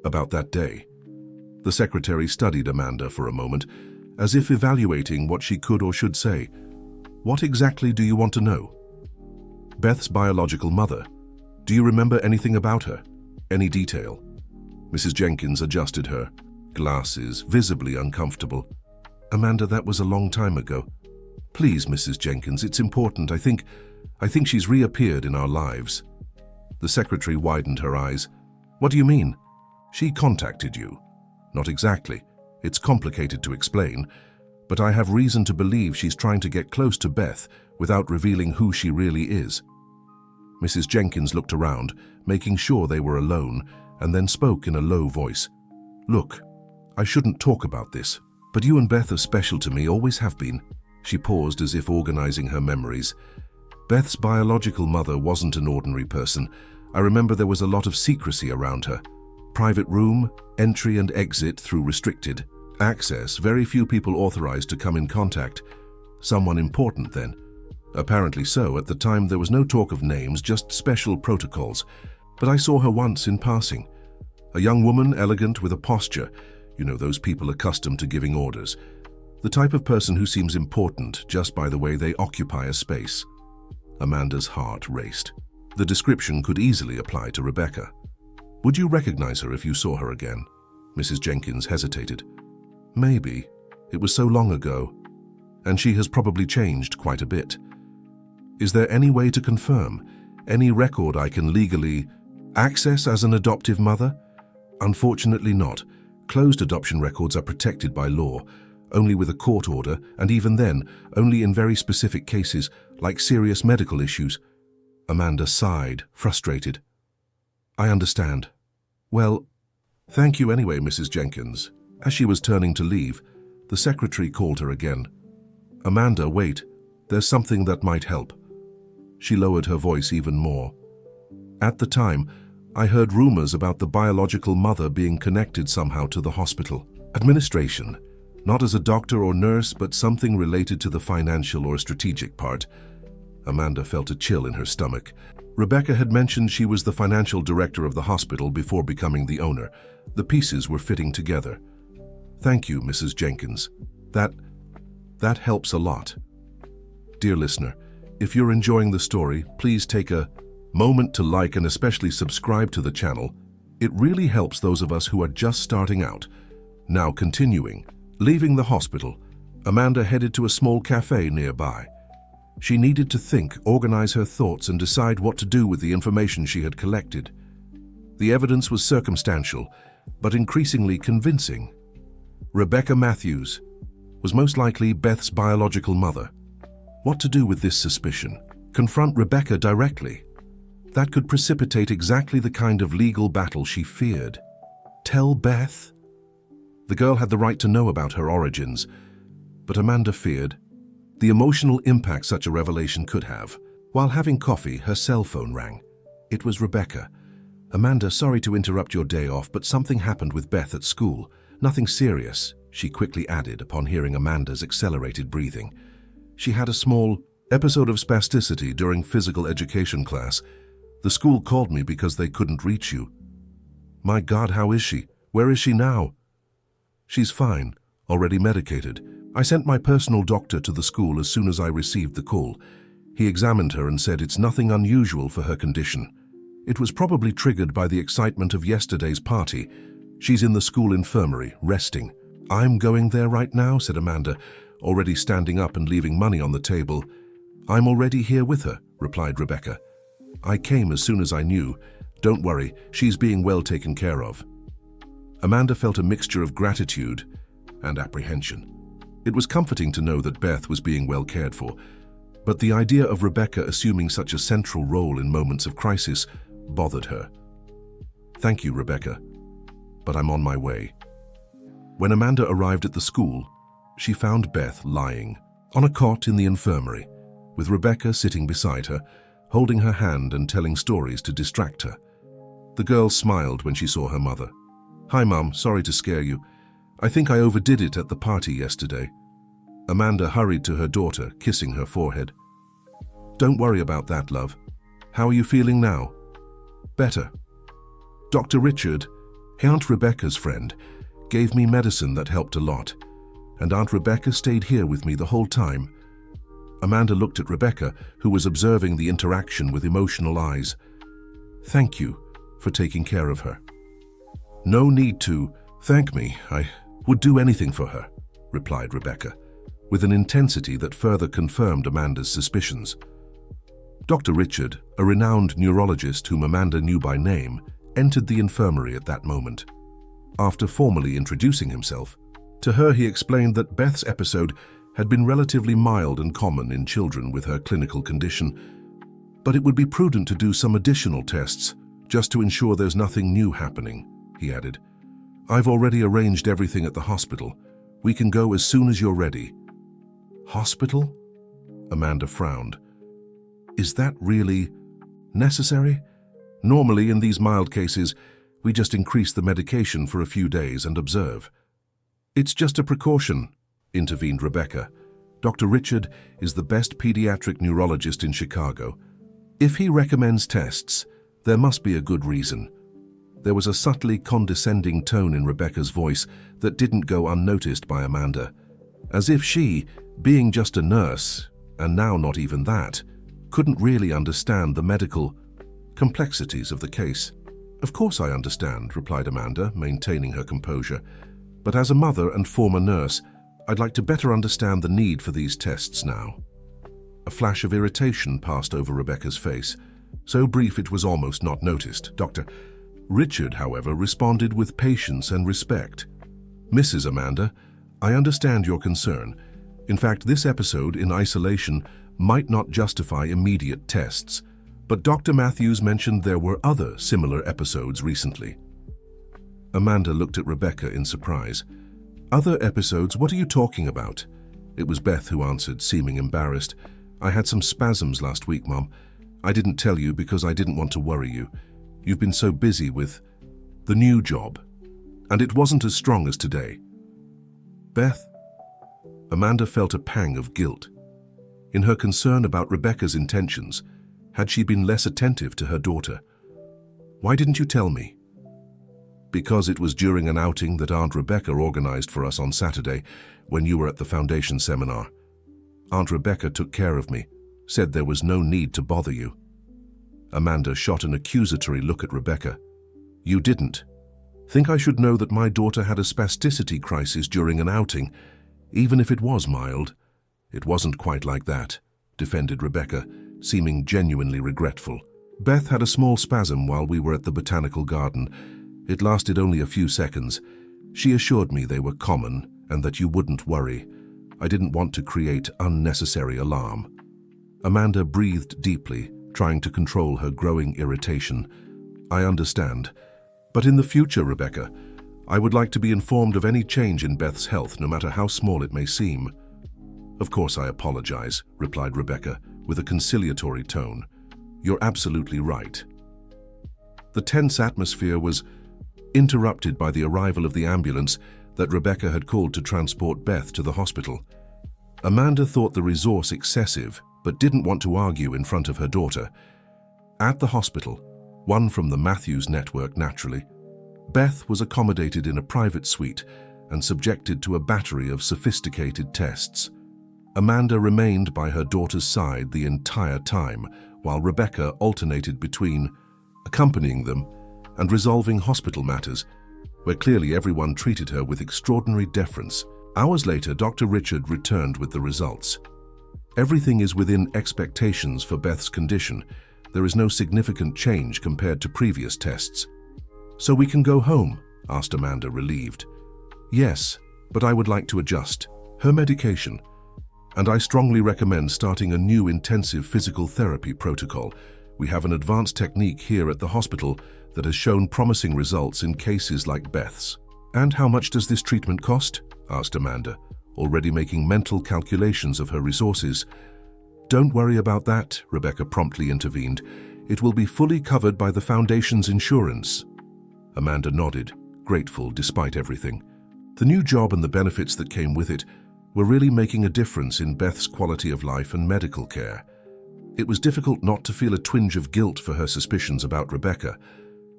about that day." The secretary studied Amanda for a moment, as if evaluating what she could or should say. "What exactly do you want to know?" "Beth's biological mother. Do you remember anything about her? Any detail?" Mrs. Jenkins adjusted her glasses, visibly uncomfortable. Amanda, that was a long time ago. Please, Mrs. Jenkins, it's important. I think she's reappeared in our lives. The secretary widened her eyes. What do you mean? She contacted you. Not exactly. It's complicated to explain, but I have reason to believe she's trying to get close to Beth without revealing who she really is. Mrs. Jenkins looked around, making sure they were alone, and then spoke in a low voice. Look, I shouldn't talk about this, but you and Beth are special to me, always have been. She paused as if organizing her memories. Beth's biological mother wasn't an ordinary person. I remember there was a lot of secrecy around her. Private room, entry and exit through restricted access, very few people authorized to come in contact. Someone important then. Apparently so. At the time there was no talk of names, just special protocols. But I saw her once in passing. A young woman, elegant, with a posture. You know, those people accustomed to giving orders. The type of person who seems important just by the way they occupy a space. Amanda's heart raced. The description could easily apply to Rebecca. Would you recognize her if you saw her again? Mrs. Jenkins hesitated. Maybe. It was so long ago. And she has probably changed quite a bit. Is there any way to confirm? Any record I can legally access as an adoptive mother? Unfortunately not. Closed adoption records are protected by law, only with a court order, and even then, only in very specific cases, like serious medical issues. Amanda sighed, frustrated. I understand. Well, thank you anyway, Mrs. Jenkins. As she was turning to leave, the secretary called her again. Amanda, wait. There's something that might help. She lowered her voice even more. At the time, I heard rumors about the biological mother being connected somehow to the hospital administration. Not as a doctor or nurse, but something related to the financial or strategic part. Amanda felt a chill in her stomach. Rebecca had mentioned she was the financial director of the hospital before becoming the owner. The pieces were fitting together. Thank you, Mrs. Jenkins. That helps a lot. Dear listener, if you're enjoying the story, please take a moment to like and especially subscribe to the channel. It really helps those of us who are just starting out. Now continuing. Leaving the hospital, Amanda headed to a small cafe nearby. She needed to think, organize her thoughts, and decide what to do with the information she had collected. The evidence was circumstantial, but increasingly convincing. Rebecca Matthews was most likely Beth's biological mother. What to do with this suspicion? Confront Rebecca directly? That could precipitate exactly the kind of legal battle she feared. Tell Beth? The girl had the right to know about her origins, but Amanda feared the emotional impact such a revelation could have. While having coffee, her cell phone rang. It was Rebecca. Amanda, sorry to interrupt your day off, but something happened with Beth at school. Nothing serious, she quickly added upon hearing Amanda's accelerated breathing. She had a small episode of spasticity during physical education class. The school called me because they couldn't reach you. My God, how is she? Where is she now? She's fine, already medicated. I sent my personal doctor to the school as soon as I received the call. He examined her and said it's nothing unusual for her condition. It was probably triggered by the excitement of yesterday's party. She's in the school infirmary, resting. I'm going there right now, said Amanda, already standing up and leaving money on the table. I'm already here with her, replied Rebecca. I came as soon as I knew. Don't worry, she's being well taken care of. Amanda felt a mixture of gratitude and apprehension. It was comforting to know that Beth was being well cared for, but the idea of Rebecca assuming such a central role in moments of crisis bothered her. Thank you, Rebecca, but I'm on my way. When Amanda arrived at the school, she found Beth lying on a cot in the infirmary, with Rebecca sitting beside her, holding her hand and telling stories to distract her. The girl smiled when she saw her mother. Hi, Mum, sorry to scare you. I think I overdid it at the party yesterday. Amanda hurried to her daughter, kissing her forehead. Don't worry about that, love. How are you feeling now? Better. Dr. Richard, Aunt Rebecca's friend, gave me medicine that helped a lot, and Aunt Rebecca stayed here with me the whole time. Amanda looked at Rebecca, who was observing the interaction with emotional eyes. Thank you for taking care of her. No need to thank me. I would do anything for her. replied Rebecca, with an intensity that further confirmed Amanda's suspicions. Dr. Richard, a renowned neurologist whom Amanda knew by name, entered the infirmary at that moment. After formally introducing himself, to her he explained that Beth's episode had been relatively mild and common in children with her clinical condition, but it would be prudent to do some additional tests just to ensure there's nothing new happening, he added. I've already arranged everything at the hospital. We can go as soon as you're ready. Hospital? Amanda frowned. Is that really necessary? Normally, in these mild cases, we just increase the medication for a few days and observe. It's just a precaution, intervened Rebecca. Dr. Richard is the best pediatric neurologist in Chicago. If he recommends tests, there must be a good reason. There was a subtly condescending tone in Rebecca's voice that didn't go unnoticed by Amanda, as if she, being just a nurse, and now not even that, couldn't really understand the medical complexities of the case. Of course I understand, replied Amanda, maintaining her composure. But as a mother and former nurse, I'd like to better understand the need for these tests now. A flash of irritation passed over Rebecca's face, so brief it was almost not noticed. Dr. Richard, however, responded with patience and respect. Mrs. Amanda, I understand your concern. In fact, this episode in isolation might not justify immediate tests, but Dr. Matthews mentioned there were other similar episodes recently. Amanda looked at Rebecca in surprise. Other episodes? What are you talking about? It was Beth who answered, seeming embarrassed. I had some spasms last week, Mom. I didn't tell you because I didn't want to worry you. You've been so busy with the new job, and it wasn't as strong as today. Beth? Amanda felt a pang of guilt. In her concern about Rebecca's intentions, had she been less attentive to her daughter? Why didn't you tell me? Because it was during an outing that Aunt Rebecca organized for us on Saturday when you were at the foundation seminar. Aunt Rebecca took care of me, said there was no need to bother you. Amanda shot an accusatory look at Rebecca. You didn't. Think I should know that my daughter had a spasticity crisis during an outing, even if it was mild? It wasn't quite like that, defended Rebecca, seeming genuinely regretful. Beth had a small spasm while we were at the botanical garden. It lasted only a few seconds. She assured me they were common and that you wouldn't worry. I didn't want to create unnecessary alarm. Amanda breathed deeply, trying to control her growing irritation. I understand. But in the future, Rebecca, I would like to be informed of any change in Beth's health, no matter how small it may seem. Of course I apologize, replied Rebecca, with a conciliatory tone. You're absolutely right. The tense atmosphere was interrupted by the arrival of the ambulance that Rebecca had called to transport Beth to the hospital. Amanda thought the resource excessive, but didn't want to argue in front of her daughter. At the hospital, one from the Matthews network naturally, Beth was accommodated in a private suite and subjected to a battery of sophisticated tests. Amanda remained by her daughter's side the entire time, while Rebecca alternated between accompanying them and resolving hospital matters, where clearly everyone treated her with extraordinary deference. Hours later, Dr. Richard returned with the results. Everything is within expectations for Beth's condition. There is no significant change compared to previous tests. So we can go home? Asked Amanda, relieved. Yes, but I would like to adjust her medication, and I strongly recommend starting a new intensive physical therapy protocol. We have an advanced technique here at the hospital that has shown promising results in cases like Beth's. And how much does this treatment cost? Asked Amanda, already making mental calculations of her resources. Don't worry about that, Rebecca promptly intervened. It will be fully covered by the foundation's insurance. Amanda nodded, grateful despite everything. The new job and the benefits that came with it were really making a difference in Beth's quality of life and medical care. It was difficult not to feel a twinge of guilt for her suspicions about Rebecca,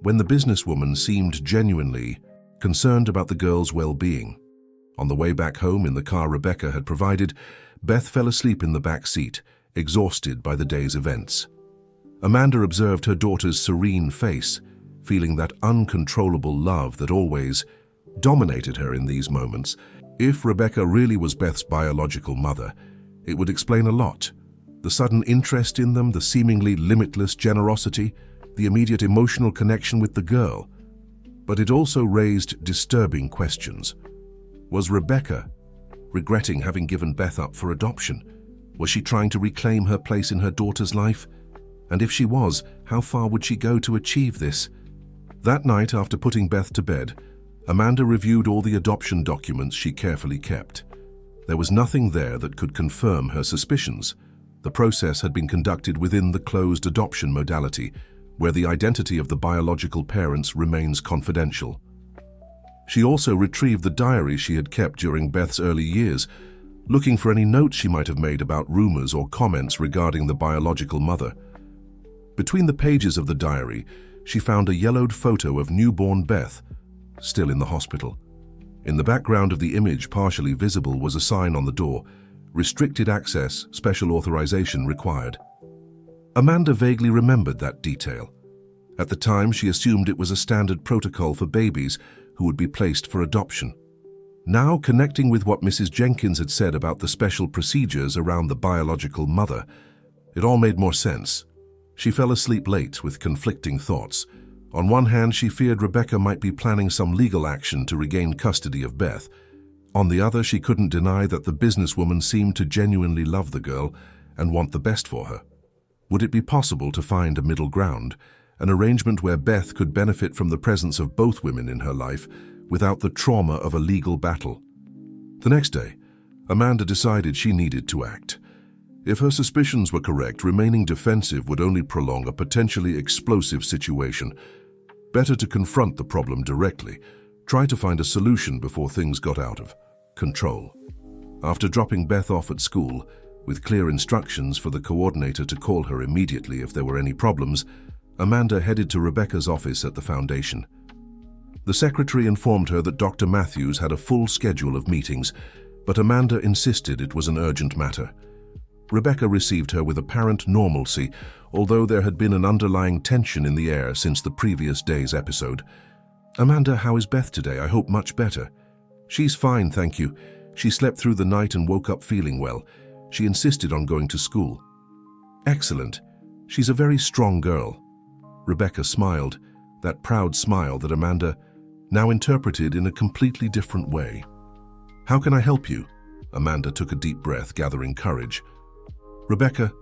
when the businesswoman seemed genuinely concerned about the girl's well-being. On the way back home in the car Rebecca had provided, Beth fell asleep in the back seat, exhausted by the day's events. Amanda observed her daughter's serene face, feeling that uncontrollable love that always dominated her in these moments. If Rebecca really was Beth's biological mother, it would explain a lot. The sudden interest in them, the seemingly limitless generosity, the immediate emotional connection with the girl. But it also raised disturbing questions. Was Rebecca regretting having given Beth up for adoption? Was she trying to reclaim her place in her daughter's life? And if she was, how far would she go to achieve this? That night, after putting Beth to bed, Amanda reviewed all the adoption documents she carefully kept. There was nothing there that could confirm her suspicions. The process had been conducted within the closed adoption modality, where the identity of the biological parents remains confidential. She also retrieved the diary she had kept during Beth's early years, looking for any notes she might have made about rumors or comments regarding the biological mother. Between the pages of the diary, she found a yellowed photo of newborn Beth, still in the hospital. In the background of the image, partially visible, was a sign on the door: "Restricted access, special authorization required." Amanda vaguely remembered that detail. At the time, she assumed it was a standard protocol for babies who would be placed for adoption. Now, connecting with what Mrs. Jenkins had said about the special procedures around the biological mother, it all made more sense. She fell asleep late with conflicting thoughts. On one hand, she feared Rebecca might be planning some legal action to regain custody of Beth. On the other, she couldn't deny that the businesswoman seemed to genuinely love the girl and want the best for her. Would it be possible to find a middle ground, an arrangement where Beth could benefit from the presence of both women in her life without the trauma of a legal battle? The next day, Amanda decided she needed to act. If her suspicions were correct, remaining defensive would only prolong a potentially explosive situation. Better to confront the problem directly, try to find a solution before things got out of control. After dropping Beth off at school, with clear instructions for the coordinator to call her immediately if there were any problems, Amanda headed to Rebecca's office at the foundation. The secretary informed her that Dr. Matthews had a full schedule of meetings, but Amanda insisted it was an urgent matter. Rebecca received her with apparent normalcy, although there had been an underlying tension in the air since the previous day's episode. "Amanda, how is Beth today? I hope much better." "She's fine, thank you. She slept through the night and woke up feeling well. She insisted on going to school." "Excellent. She's a very strong girl." Rebecca smiled, that proud smile that Amanda now interpreted in a completely different way. "How can I help you?" Amanda took a deep breath, gathering courage. "Rebecca,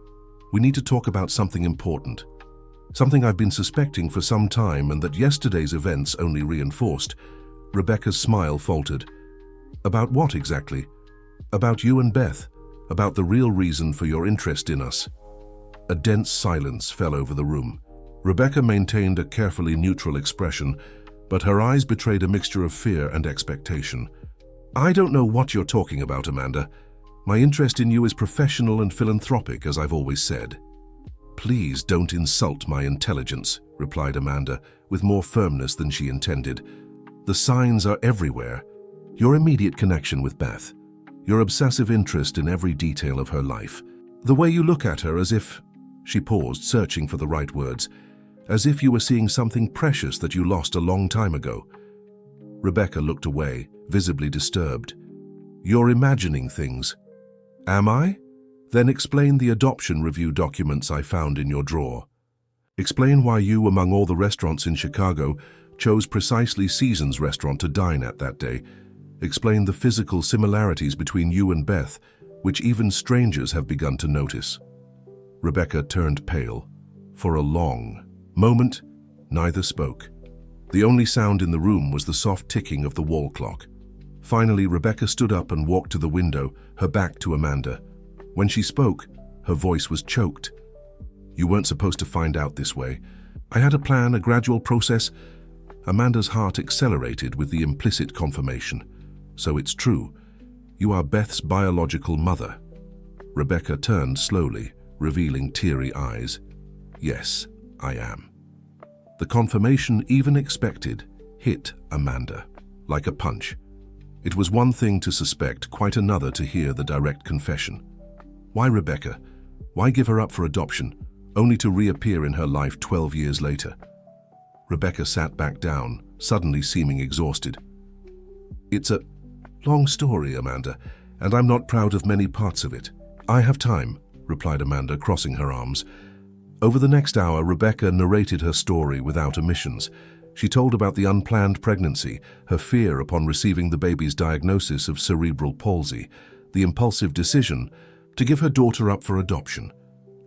we need to talk about something important. Something I've been suspecting for some time and that yesterday's events only reinforced." Rebecca's smile faltered. "About what exactly?" "About you and Beth. About the real reason for your interest in us." A dense silence fell over the room. Rebecca maintained a carefully neutral expression, but her eyes betrayed a mixture of fear and expectation. "I don't know what you're talking about, Amanda. My interest in you is professional and philanthropic, as I've always said." "Please don't insult my intelligence," replied Amanda, with more firmness than she intended. "The signs are everywhere. Your immediate connection with Beth, your obsessive interest in every detail of her life, the way you look at her as if—" She paused, searching for the right words. "As if you were seeing something precious that you lost a long time ago." Rebecca looked away, visibly disturbed. "You're imagining things." "Am I? Then explain the adoption review documents I found in your drawer. Explain why you, among all the restaurants in Chicago, chose precisely Season's restaurant to dine at that day. Explain the physical similarities between you and Beth, which even strangers have begun to notice." Rebecca turned pale. For a long moment, neither spoke. The only sound in the room was the soft ticking of the wall clock. Finally, Rebecca stood up and walked to the window, her back to Amanda. When she spoke, her voice was choked. "You weren't supposed to find out this way. I had a plan, a gradual process." Amanda's heart accelerated with the implicit confirmation. "So it's true. You are Beth's biological mother." Rebecca turned slowly, revealing teary eyes. "Yes, I am." The confirmation, even expected, hit Amanda like a punch. It was one thing to suspect, quite another to hear the direct confession. Why Rebecca? Why give her up for adoption, only to reappear in her life 12 years later? Rebecca sat back down, suddenly seeming exhausted. Long story, Amanda, and I'm not proud of many parts of it. I have time, replied Amanda, crossing her arms. Over the next hour, Rebecca narrated her story without omissions. She told about the unplanned pregnancy, her fear upon receiving the baby's diagnosis of cerebral palsy, the impulsive decision to give her daughter up for adoption,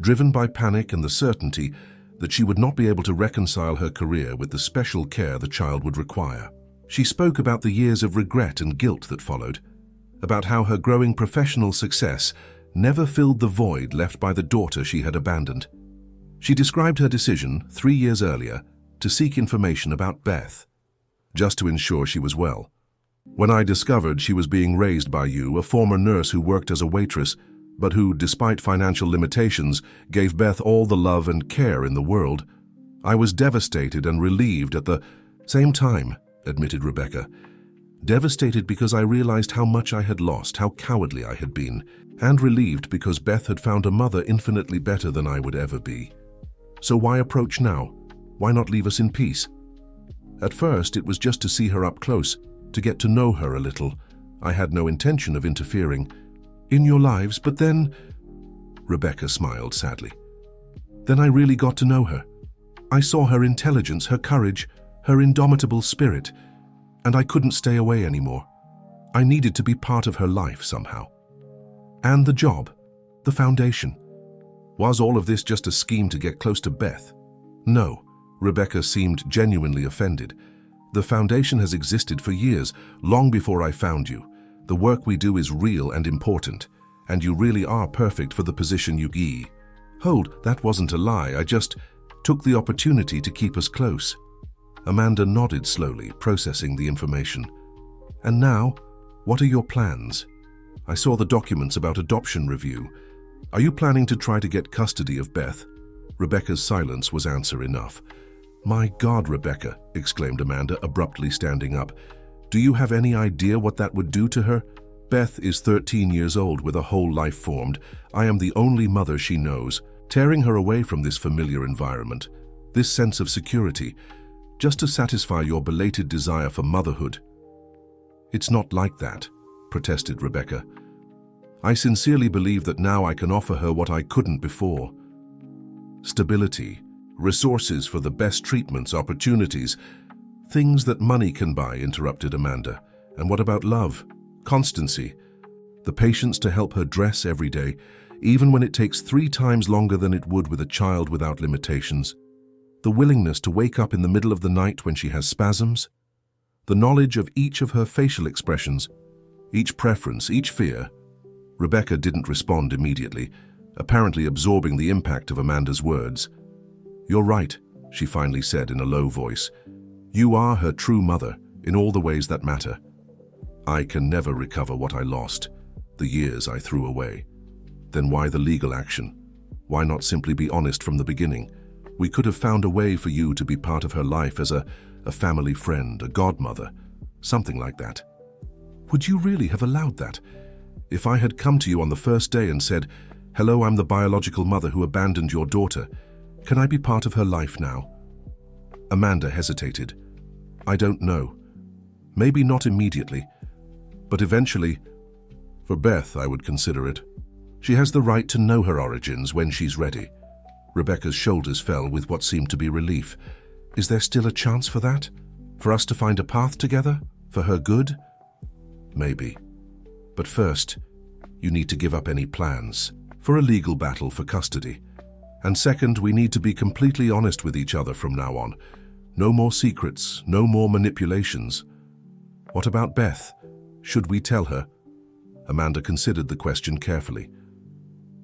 driven by panic and the certainty that she would not be able to reconcile her career with the special care the child would require. She spoke about the years of regret and guilt that followed, about how her growing professional success never filled the void left by the daughter she had abandoned. She described her decision 3 years earlier to seek information about Beth, just to ensure she was well. When I discovered she was being raised by you, a former nurse who worked as a waitress, but who, despite financial limitations, gave Beth all the love and care in the world, I was devastated and relieved at the same time, admitted Rebecca. Devastated because I realized how much I had lost, how cowardly I had been, and relieved because Beth had found a mother infinitely better than I would ever be. So why approach now? Why not leave us in peace? At first, it was just to see her up close, to get to know her a little. I had no intention of interfering in your lives, but then... Rebecca smiled sadly. Then I really got to know her. I saw her intelligence, her courage, her indomitable spirit, and I couldn't stay away anymore. I needed to be part of her life somehow. And the job, the foundation. Was all of this just a scheme to get close to Beth? No, Rebecca seemed genuinely offended. The foundation has existed for years, long before I found you. The work we do is real and important, and you really are perfect for the position you gee. Hold, that wasn't a lie, I just took the opportunity to keep us close. Amanda nodded slowly, processing the information. And now, what are your plans? I saw the documents about adoption review. Are you planning to try to get custody of Beth? Rebecca's silence was answer enough. My God, Rebecca, exclaimed Amanda, abruptly standing up. Do you have any idea what that would do to her? Beth is 13 years old with a whole life formed. I am the only mother she knows. Tearing her away from this familiar environment, this sense of security, just to satisfy your belated desire for motherhood. It's not like that, protested Rebecca. I sincerely believe that now I can offer her what I couldn't before. Stability, resources for the best treatments, opportunities, things that money can buy, interrupted Amanda. And what about love? Constancy, the patience to help her dress every day, even when it takes 3 times longer than it would with a child without limitations. The willingness to wake up in the middle of the night when she has spasms. The knowledge of each of her facial expressions, each preference, each fear. Rebecca didn't respond immediately, apparently absorbing the impact of Amanda's words. You're right, she finally said in a low voice. You are her true mother, in all the ways that matter. I can never recover what I lost, the years I threw away. Then why the legal action? Why not simply be honest from the beginning? We could have found a way for you to be part of her life as a family friend, a godmother, something like that. Would you really have allowed that? If I had come to you on the first day and said, hello, I'm the biological mother who abandoned your daughter. Can I be part of her life now? Amanda hesitated. I don't know. Maybe not immediately, but eventually, for Beth, I would consider it. She has the right to know her origins when she's ready. Rebecca's shoulders fell with what seemed to be relief. Is there still a chance for that? For us to find a path together? For her good? Maybe. But first, you need to give up any plans for a legal battle for custody. And second, we need to be completely honest with each other from now on. No more secrets, no more manipulations. What about Beth? Should we tell her? Amanda considered the question carefully.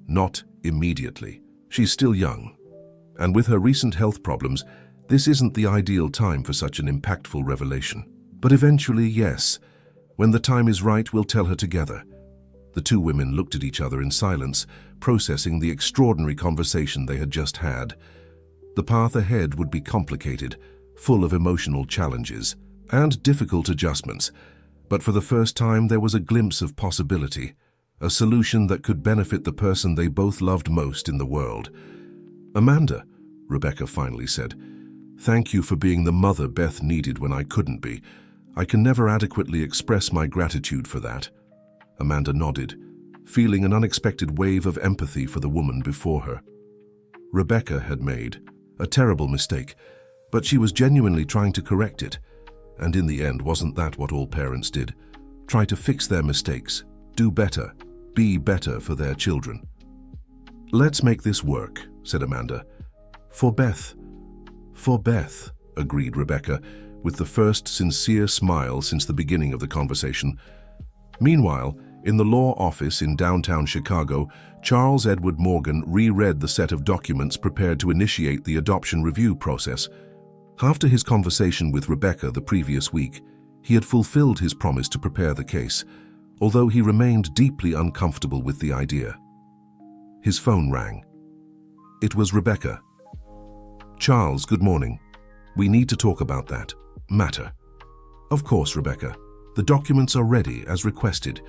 Not immediately. She's still young. And with her recent health problems, this isn't the ideal time for such an impactful revelation. But eventually, yes. When the time is right, we'll tell her together. The two women looked at each other in silence, processing the extraordinary conversation they had just had. The path ahead would be complicated, full of emotional challenges and difficult adjustments. But for the first time, there was a glimpse of possibility, a solution that could benefit the person they both loved most in the world. Amanda, Rebecca finally said, thank you for being the mother Beth needed when I couldn't be. I can never adequately express my gratitude for that. Amanda nodded, feeling an unexpected wave of empathy for the woman before her. Rebecca had made a terrible mistake, but she was genuinely trying to correct it. And in the end, wasn't that what all parents did? Try to fix their mistakes, do better, be better for their children. "Let's make this work," said Amanda. "For Beth." "For Beth," agreed Rebecca, with the first sincere smile since the beginning of the conversation. Meanwhile, in the law office in downtown Chicago, Charles Edward Morgan reread the set of documents prepared to initiate the adoption review process. After his conversation with Rebecca the previous week, he had fulfilled his promise to prepare the case, although he remained deeply uncomfortable with the idea. His phone rang. It was Rebecca. "Charles, good morning. We need to talk about that matter." "Of course, Rebecca. The documents are ready, as requested.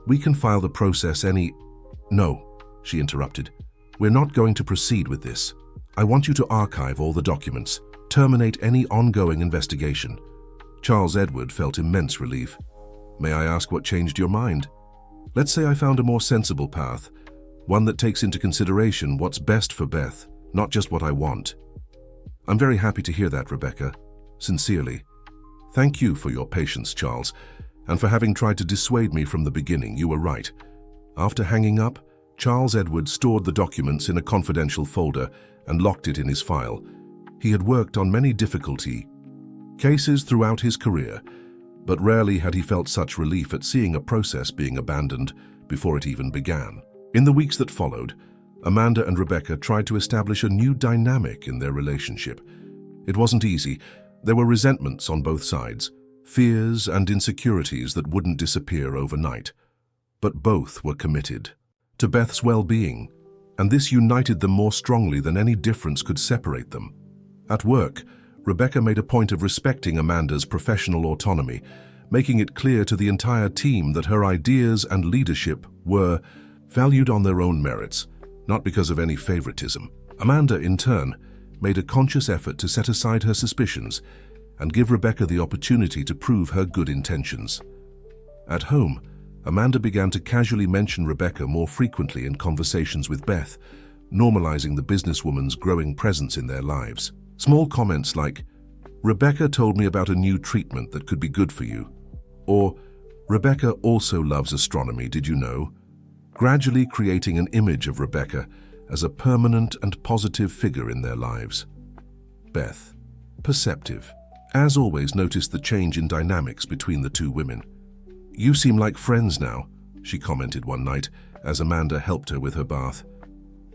We can file the process any—" "No," she interrupted. "We're not going to proceed with this. I want you to archive all the documents, terminate any ongoing investigation." Charles Edward felt immense relief. "May I ask what changed your mind?" "Let's say I found a more sensible path, one that takes into consideration what's best for Beth, not just what I want." "I'm very happy to hear that, Rebecca. Sincerely. Thank you for your patience, Charles, and for having tried to dissuade me from the beginning. You were right." After hanging up, Charles Edward stored the documents in a confidential folder and locked it in his file. He had worked on many difficulty cases throughout his career, but rarely had he felt such relief at seeing a process being abandoned before it even began. In the weeks that followed, Amanda and Rebecca tried to establish a new dynamic in their relationship. It wasn't easy. There were resentments on both sides, fears and insecurities that wouldn't disappear overnight. But both were committed to Beth's well-being, and this united them more strongly than any difference could separate them. At work, Rebecca made a point of respecting Amanda's professional autonomy, making it clear to the entire team that her ideas and leadership were valued on their own merits, not because of any favoritism. Amanda, in turn, made a conscious effort to set aside her suspicions and give Rebecca the opportunity to prove her good intentions. At home, Amanda began to casually mention Rebecca more frequently in conversations with Beth, normalizing the businesswoman's growing presence in their lives. Small comments like, "Rebecca told me about a new treatment that could be good for you," or "Rebecca also loves astronomy, did you know?" gradually creating an image of Rebecca as a permanent and positive figure in their lives. Beth, perceptive, as always, noticed the change in dynamics between the two women. "You seem like friends now," she commented one night as Amanda helped her with her bath.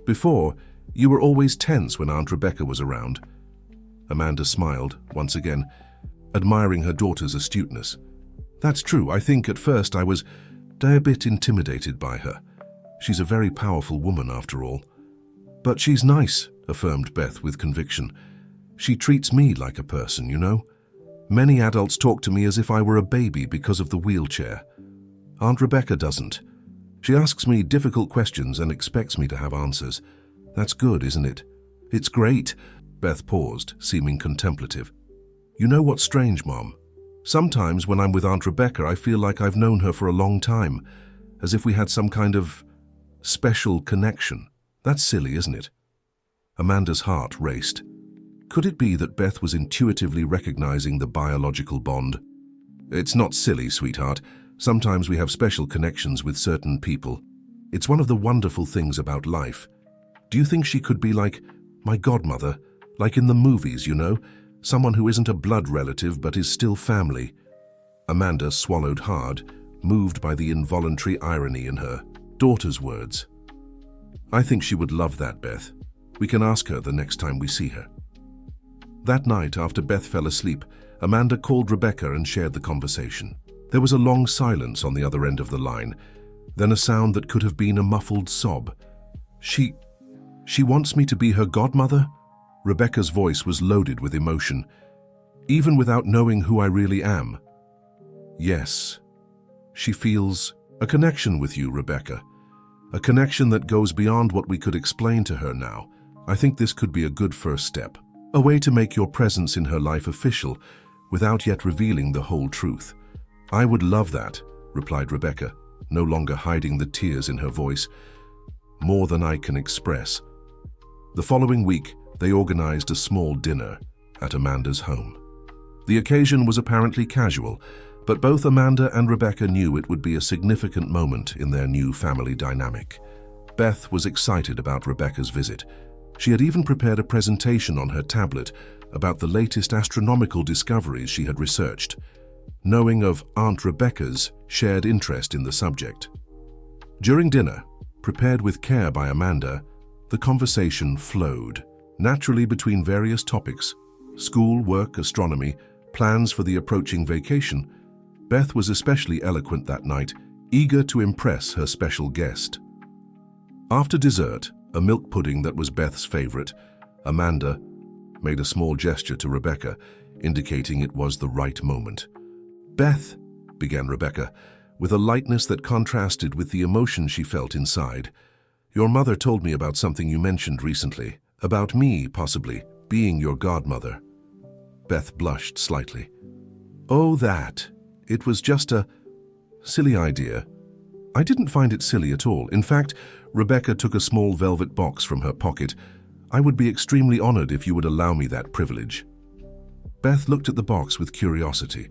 "Before, you were always tense when Aunt Rebecca was around." Amanda smiled, once again, admiring her daughter's astuteness. "That's true. I think at first I was a bit intimidated by her. She's a very powerful woman after all." "But she's nice," affirmed Beth with conviction. "She treats me like a person, you know? Many adults talk to me as if I were a baby because of the wheelchair. Aunt Rebecca doesn't. She asks me difficult questions and expects me to have answers. That's good, isn't it?" "It's great." Beth paused, seeming contemplative. "You know what's strange, Mom? Sometimes when I'm with Aunt Rebecca, I feel like I've known her for a long time, as if we had some kind of special connection. That's silly, isn't it?" Amanda's heart raced. Could it be that Beth was intuitively recognizing the biological bond? "It's not silly, sweetheart. Sometimes we have special connections with certain people. It's one of the wonderful things about life. Do you think she could be like my godmother, like in the movies, you know? Someone who isn't a blood relative but is still family?" Amanda swallowed hard, moved by the involuntary irony in her daughter's words. "I think she would love that, Beth. We can ask her the next time we see her." That night, after Beth fell asleep, Amanda called Rebecca and shared the conversation. There was a long silence on the other end of the line, then a sound that could have been a muffled sob. She wants me to be her godmother?" Rebecca's voice was loaded with emotion. "Even without knowing who I really am?" "Yes. She feels a connection with you, Rebecca. A connection that goes beyond what we could explain to her now. I think this could be a good first step. A way to make your presence in her life official without yet revealing the whole truth. "I would love that," replied Rebecca, no longer hiding the tears in her voice. "More than I can express." The following week, they organized a small dinner at Amanda's home. The occasion was apparently casual, but both Amanda and Rebecca knew it would be a significant moment in their new family dynamic. Beth was excited about Rebecca's visit. She had even prepared a presentation on her tablet about the latest astronomical discoveries she had researched, knowing of Aunt Rebecca's shared interest in the subject. During dinner, prepared with care by Amanda, the conversation flowed naturally between various topics: school, work, astronomy, plans for the approaching vacation. Beth was especially eloquent that night, eager to impress her special guest. After dessert, a milk pudding that was Beth's favorite, Amanda made a small gesture to Rebecca, indicating it was the right moment. "Beth," began Rebecca, with a lightness that contrasted with the emotion she felt inside, "your mother told me about something you mentioned recently, about me, possibly, being your godmother." Beth blushed slightly. "Oh, that. It was just a silly idea." "I didn't find it silly at all. In fact," Rebecca took a small velvet box from her pocket, "I would be extremely honored if you would allow me that privilege." Beth looked at the box with curiosity.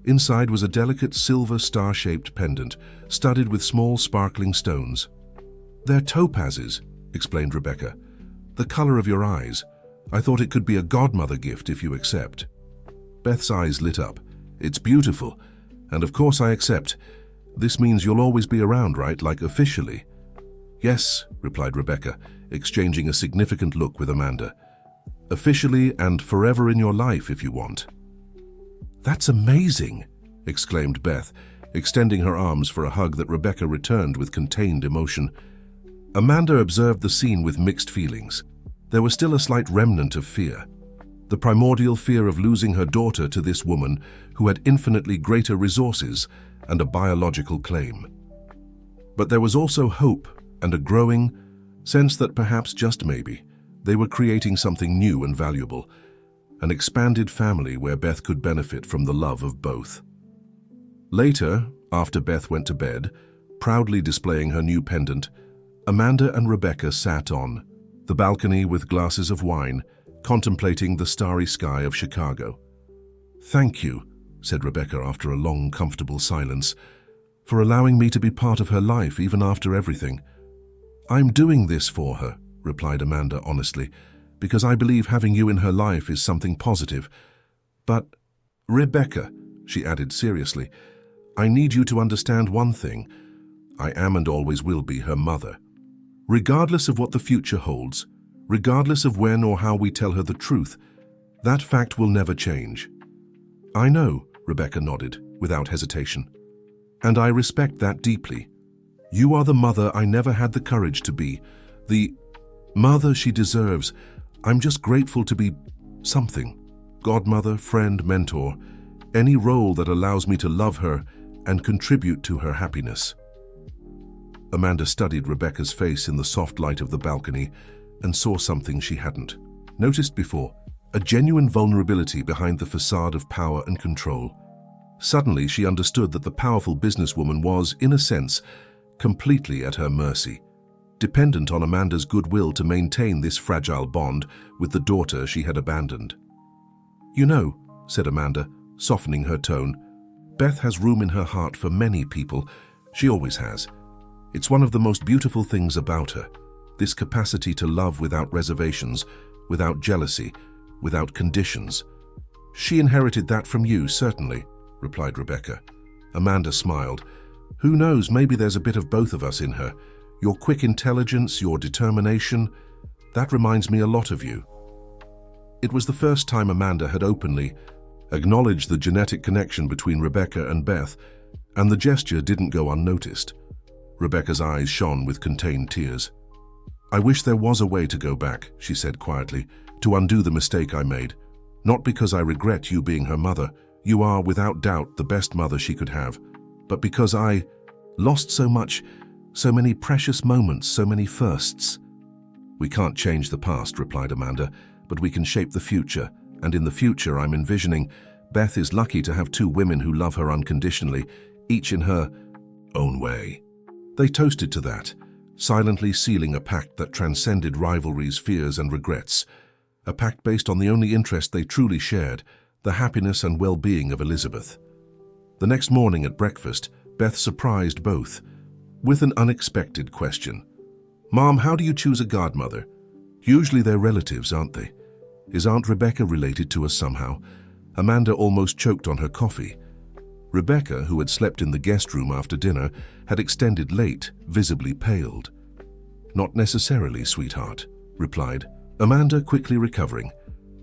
Inside was a delicate silver star-shaped pendant, studded with small sparkling stones. "They're topazes," explained Rebecca. "The color of your eyes. I thought it could be a godmother gift if you accept." Beth's eyes lit up. "It's beautiful, and of course I accept. This means you'll always be around, right? Like officially?" "Yes," replied Rebecca, exchanging a significant look with Amanda. "Officially and forever in your life if you want." "That's amazing," exclaimed Beth, extending her arms for a hug that Rebecca returned with contained emotion. Amanda observed the scene with mixed feelings. There was still a slight remnant of fear. The primordial fear of losing her daughter to this woman who had infinitely greater resources and a biological claim. But there was also hope and a growing sense that perhaps, just maybe, they were creating something new and valuable, an expanded family where Beth could benefit from the love of both. Later, after Beth went to bed, proudly displaying her new pendant, Amanda and Rebecca sat on the balcony with glasses of wine, contemplating the starry sky of Chicago. "Thank you," said Rebecca after a long, comfortable silence, "for allowing me to be part of her life even after everything." "I'm doing this for her," replied Amanda honestly, "because I believe having you in her life is something positive. But, Rebecca," she added seriously, "I need you to understand one thing. I am and always will be her mother. Regardless of what the future holds, regardless of when or how we tell her the truth, that fact will never change." "I know," Rebecca nodded, without hesitation. "And I respect that deeply. You are the mother I never had the courage to be, the mother she deserves. I'm just grateful to be something. Godmother, friend, mentor, any role that allows me to love her and contribute to her happiness." Amanda studied Rebecca's face in the soft light of the balcony and saw something she hadn't noticed before, a genuine vulnerability behind the facade of power and control. Suddenly, she understood that the powerful businesswoman was, in a sense, completely at her mercy, dependent on Amanda's goodwill to maintain this fragile bond with the daughter she had abandoned. "You know," said Amanda, softening her tone, "Beth has room in her heart for many people. She always has. It's one of the most beautiful things about her, this capacity to love without reservations, without jealousy, without conditions. She inherited that from you, certainly," replied Rebecca. Amanda smiled. "Who knows, maybe there's a bit of both of us in her. Your quick intelligence, your determination, that reminds me a lot of you." It was the first time Amanda had openly acknowledged the genetic connection between Rebecca and Beth, and the gesture didn't go unnoticed. Rebecca's eyes shone with contained tears. "I wish there was a way to go back," she said quietly, "to undo the mistake I made. Not because I regret you being her mother. You are, without doubt, the best mother she could have. But because I lost so much, so many precious moments, so many firsts." "We can't change the past," replied Amanda, "but we can shape the future. And in the future, I'm envisioning Beth is lucky to have two women who love her unconditionally, each in her own way. They toasted to that, silently sealing a pact that transcended rivalries, fears, and regrets. A pact based on the only interest they truly shared, the happiness and well-being of Elizabeth. The next morning at breakfast, Beth surprised both with an unexpected question. "Mom, how do you choose a godmother? Usually they're relatives, aren't they? Is Aunt Rebecca related to us somehow?" Amanda almost choked on her coffee. Rebecca, who had slept in the guest room after dinner, had extended late, visibly paled. "Not necessarily, sweetheart," replied Amanda, quickly recovering.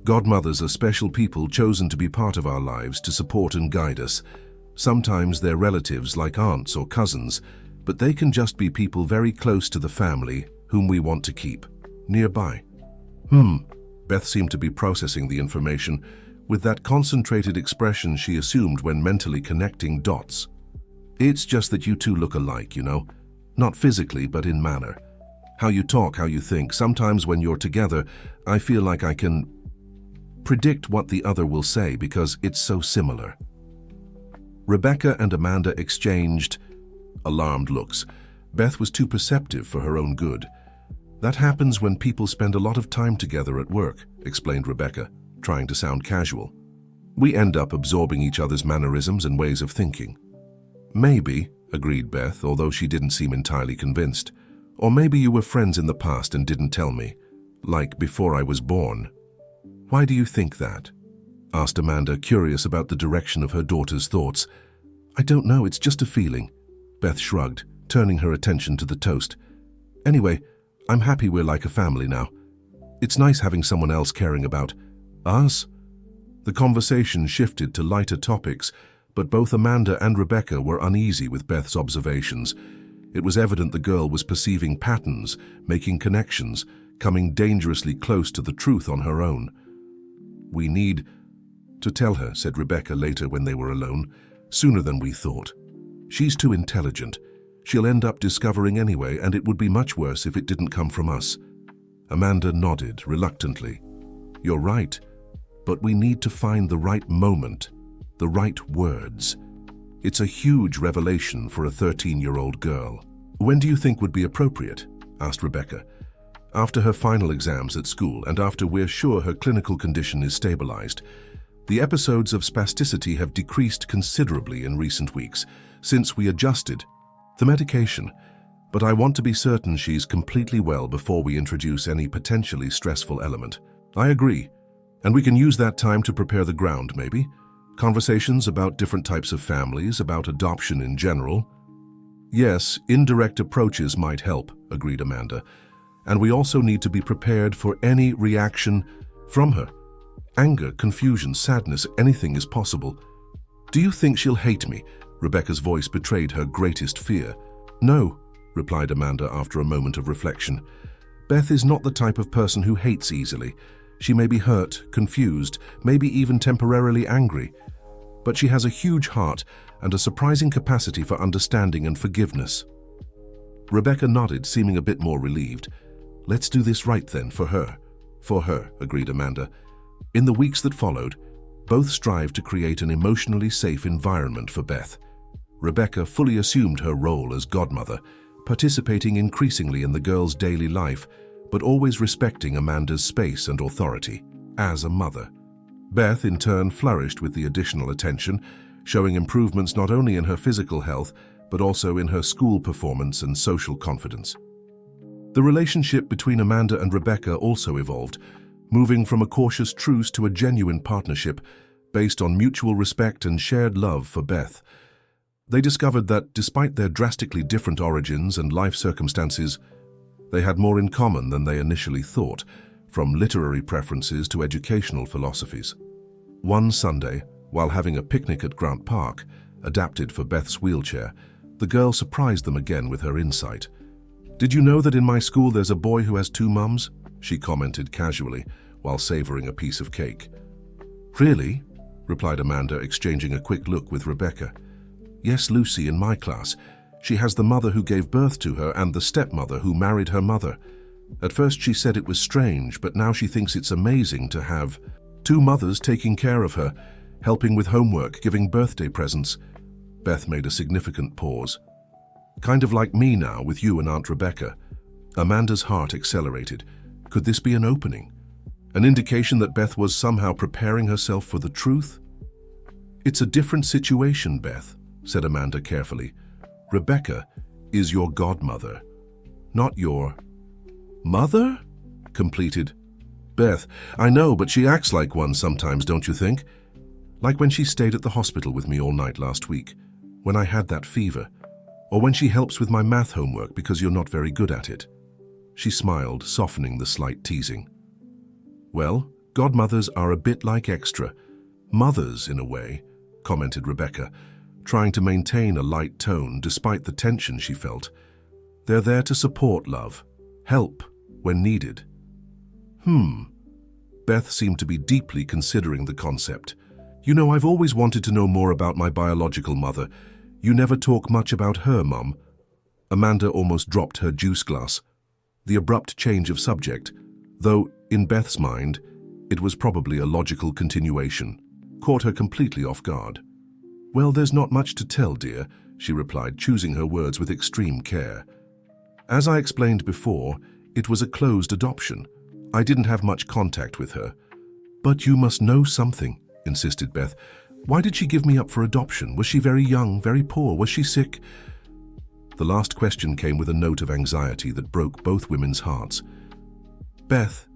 "Godmothers are special people chosen to be part of our lives to support and guide us. Sometimes they're relatives like aunts or cousins, but they can just be people very close to the family whom we want to keep nearby." Beth seemed to be processing the information with that concentrated expression she assumed when mentally connecting dots. "It's just that you two look alike, you know. Not physically, but in manner. How you talk, how you think. Sometimes when you're together, I feel like I can predict what the other will say because it's so similar." Rebecca and Amanda exchanged alarmed looks. Beth was too perceptive for her own good. "That happens when people spend a lot of time together at work," explained Rebecca, trying to sound casual. "We end up absorbing each other's mannerisms and ways of thinking." "Maybe," agreed Beth, although she didn't seem entirely convinced. "Or maybe you were friends in the past and didn't tell me, like before I was born." "Why do you think that?" asked Amanda, curious about the direction of her daughter's thoughts. "I don't know, it's just a feeling." Beth shrugged, turning her attention to the toast. "Anyway, I'm happy we're like a family now. It's nice having someone else caring about us." The conversation shifted to lighter topics, but both Amanda and Rebecca were uneasy with Beth's observations. It was evident the girl was perceiving patterns, making connections, coming dangerously close to the truth on her own. "We need to tell her," said Rebecca later when they were alone, "sooner than we thought. She's too intelligent. She'll end up discovering anyway, and it would be much worse if it didn't come from us." Amanda nodded reluctantly. "You're right, but we need to find the right moment, the right words. It's a huge revelation for a 13-year-old girl." "When do you think would be appropriate?" asked Rebecca. "After her final exams at school and after we're sure her clinical condition is stabilized. The episodes of spasticity have decreased considerably in recent weeks, since we adjusted the medication, but I want to be certain she's completely well before we introduce any potentially stressful element." "I agree. And we can use that time to prepare the ground, maybe? Conversations about different types of families, about adoption in general." "Yes, indirect approaches might help," agreed Amanda. "And we also need to be prepared for any reaction from her. Anger, confusion, sadness, anything is possible." "Do you think she'll hate me?" Rebecca's voice betrayed her greatest fear. "No," replied Amanda after a moment of reflection. "Beth is not the type of person who hates easily. She may be hurt, confused, maybe even temporarily angry. But she has a huge heart and a surprising capacity for understanding and forgiveness." Rebecca nodded, seeming a bit more relieved. "Let's do this right then, for her." "For her," agreed Amanda. In the weeks that followed, both strived to create an emotionally safe environment for Beth. Rebecca fully assumed her role as godmother, participating increasingly in the girl's daily life, but always respecting Amanda's space and authority as a mother. Beth, in turn, flourished with the additional attention, showing improvements not only in her physical health, but also in her school performance and social confidence. The relationship between Amanda and Rebecca also evolved, moving from a cautious truce to a genuine partnership based on mutual respect and shared love for Beth. They discovered that, despite their drastically different origins and life circumstances, they had more in common than they initially thought, from literary preferences to educational philosophies. One Sunday, while having a picnic at Grant Park, adapted for Beth's wheelchair, the girl surprised them again with her insight. "Did you know that in my school there's a boy who has two mums?" she commented casually, while savoring a piece of cake. "Really?" replied Amanda, exchanging a quick look with Rebecca. "Yes, Lucy, in my class. She has the mother who gave birth to her and the stepmother who married her mother. At first she said it was strange, but now she thinks it's amazing to have two mothers taking care of her. helping with homework, giving birthday presents. Beth made a significant pause. Kind of like me now with you and Aunt Rebecca. Amanda's heart accelerated. Could this be an opening? An indication that Beth was somehow preparing herself for the truth? It's a different situation, Beth, said Amanda carefully. Rebecca is your godmother, not your mother? Completed. Beth, I know, but she acts like one sometimes, don't you think? Like when she stayed at the hospital with me all night last week, when I had that fever, or when she helps with my math homework because you're not very good at it. She smiled, softening the slight teasing. Well, godmothers are a bit like extra mothers in a way, commented Rebecca, trying to maintain a light tone despite the tension she felt. They're there to support love, help when needed. Beth seemed to be deeply considering the concept. You know, I've always wanted to know more about my biological mother. You never talk much about her, Mum. Amanda almost dropped her juice glass. The abrupt change of subject, though in Beth's mind, it was probably a logical continuation, caught her completely off guard. Well, there's not much to tell, dear, she replied, choosing her words with extreme care. As I explained before, it was a closed adoption. I didn't have much contact with her. But you must know something, insisted Beth. Why did she give me up for adoption? Was she very young, very poor? Was she sick? The last question came with a note of anxiety that broke both women's hearts. Beth,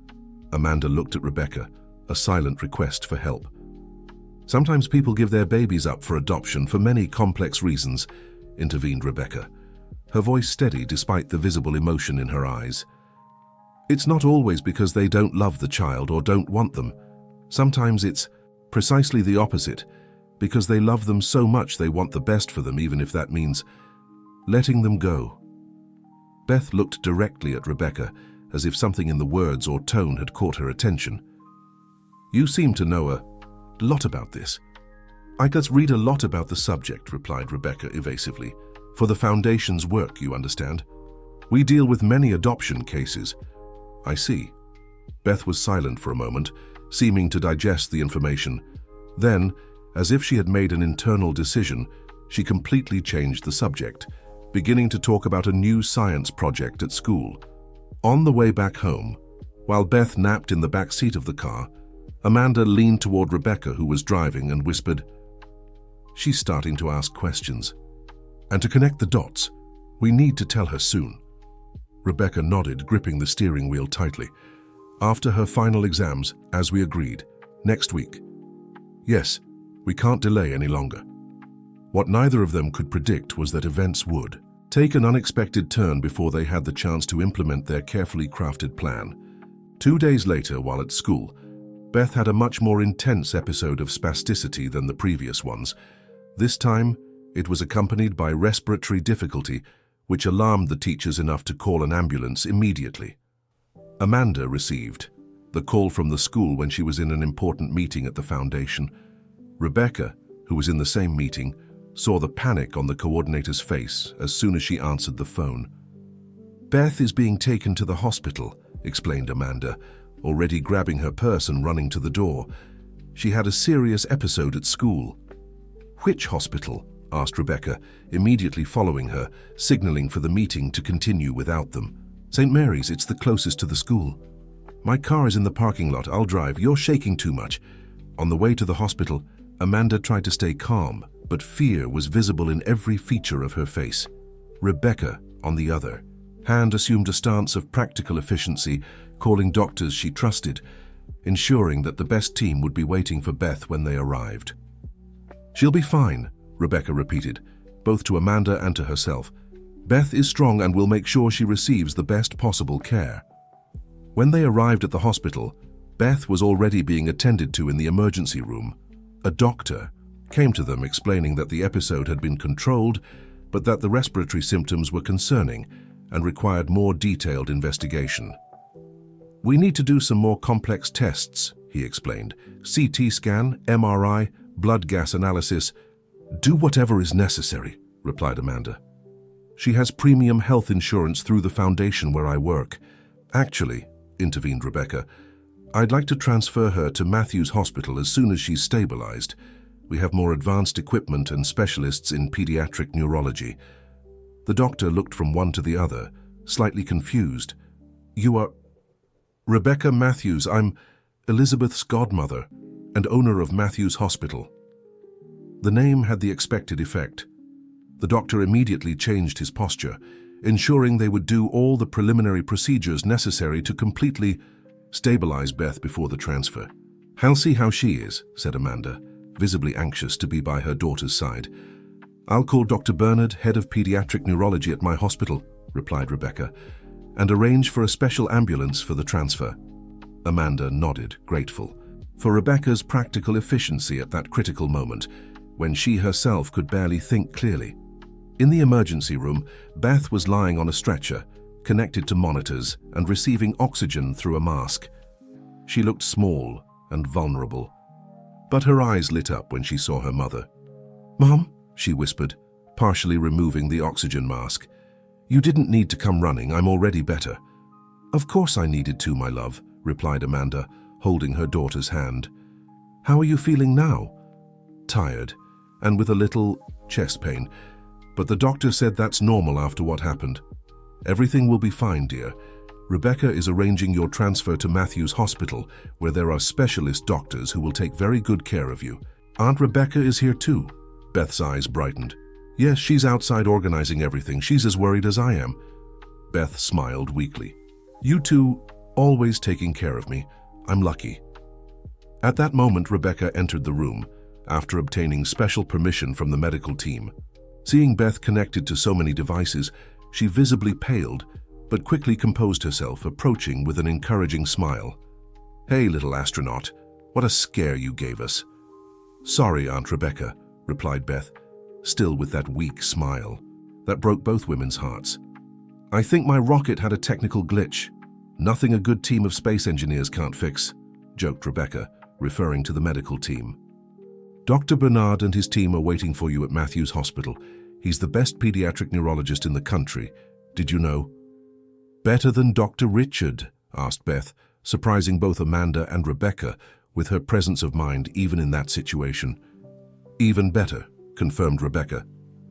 Amanda looked at Rebecca, a silent request for help. Sometimes people give their babies up for adoption for many complex reasons, intervened Rebecca, her voice steady despite the visible emotion in her eyes. It's not always because they don't love the child or don't want them. Sometimes it's precisely the opposite, because they love them so much they want the best for them, even if that means letting them go. Beth looked directly at Rebecca, as if something in the words or tone had caught her attention. You seem to know a lot about this. I could read a lot about the subject, replied Rebecca evasively. For the Foundation's work, you understand. We deal with many adoption cases. I see. Beth was silent for a moment, seeming to digest the information. Then, as if she had made an internal decision, she completely changed the subject, beginning to talk about a new science project at school. On the way back home, while Beth napped in the back seat of the car, Amanda leaned toward Rebecca, who was driving, and whispered, She's starting to ask questions. And to connect the dots, we need to tell her soon. Rebecca nodded, gripping the steering wheel tightly. After her final exams, as we agreed, next week. Yes, we can't delay any longer. What neither of them could predict was that events would take an unexpected turn before they had the chance to implement their carefully crafted plan. 2 days later, while at school, Beth had a much more intense episode of spasticity than the previous ones. This time, it was accompanied by respiratory difficulty, which alarmed the teachers enough to call an ambulance immediately. Amanda received the call from the school when she was in an important meeting at the Foundation. Rebecca, who was in the same meeting, saw the panic on the coordinator's face as soon as she answered the phone. Beth is being taken to the hospital, explained Amanda, already grabbing her purse and running to the door. She had a serious episode at school. Which hospital? Asked Rebecca, immediately following her, signaling for the meeting to continue without them. St. Mary's, it's the closest to the school. My car is in the parking lot, I'll drive, you're shaking too much. On the way to the hospital, Amanda tried to stay calm, but fear was visible in every feature of her face. Rebecca, on the other hand, assumed a stance of practical efficiency, calling doctors she trusted, ensuring that the best team would be waiting for Beth when they arrived. She'll be fine, Rebecca repeated, both to Amanda and to herself. Beth is strong and will make sure she receives the best possible care. When they arrived at the hospital, Beth was already being attended to in the emergency room. A doctor came to them explaining that the episode had been controlled, but that the respiratory symptoms were concerning and required more detailed investigation. We need to do some more complex tests, he explained. CT scan, MRI, blood gas analysis. Do whatever is necessary, replied Amanda. She has premium health insurance through the foundation where I work. Actually, intervened Rebecca, I'd like to transfer her to Matthews Hospital as soon as she's stabilized. We have more advanced equipment and specialists in pediatric neurology. The doctor looked from one to the other, slightly confused. You are Rebecca Matthews. I'm Elizabeth's godmother and owner of Matthews Hospital. The name had the expected effect. The doctor immediately changed his posture, ensuring they would do all the preliminary procedures necessary to completely stabilize Beth before the transfer. "I'll see how she is," said Amanda, visibly anxious to be by her daughter's side. "I'll call Dr. Bernard, head of pediatric neurology at my hospital," replied Rebecca, "and arrange for a special ambulance for the transfer." Amanda nodded, grateful for Rebecca's practical efficiency at that critical moment, when she herself could barely think clearly. In the emergency room, Beth was lying on a stretcher, connected to monitors and receiving oxygen through a mask. She looked small and vulnerable, but her eyes lit up when she saw her mother. "Mom," she whispered, partially removing the oxygen mask. "You didn't need to come running. I'm already better." "Of course I needed to, my love," replied Amanda, holding her daughter's hand. "How are you feeling now?" "Tired, and with a little chest pain. But the doctor said that's normal after what happened. Everything will be fine, dear. Rebecca is arranging your transfer to Matthews Hospital, where there are specialist doctors who will take very good care of you. Aunt Rebecca is here too." Beth's eyes brightened. "Yes, she's outside organizing everything. She's as worried as I am." Beth smiled weakly. "You two, always taking care of me. I'm lucky." At that moment, Rebecca entered the room, after obtaining special permission from the medical team. Seeing Beth connected to so many devices, she visibly paled, but quickly composed herself, approaching with an encouraging smile. "Hey, little astronaut, what a scare you gave us." "Sorry, Aunt Rebecca," replied Beth, still with that weak smile that broke both women's hearts. "I think my rocket had a technical glitch. Nothing a good team of space engineers can't fix," joked Rebecca, referring to the medical team. "Dr. Bernard and his team are waiting for you at Matthews Hospital. He's the best pediatric neurologist in the country. Did you know?" "Better than Dr. Richard?" asked Beth, surprising both Amanda and Rebecca with her presence of mind even in that situation. "Even better," confirmed Rebecca.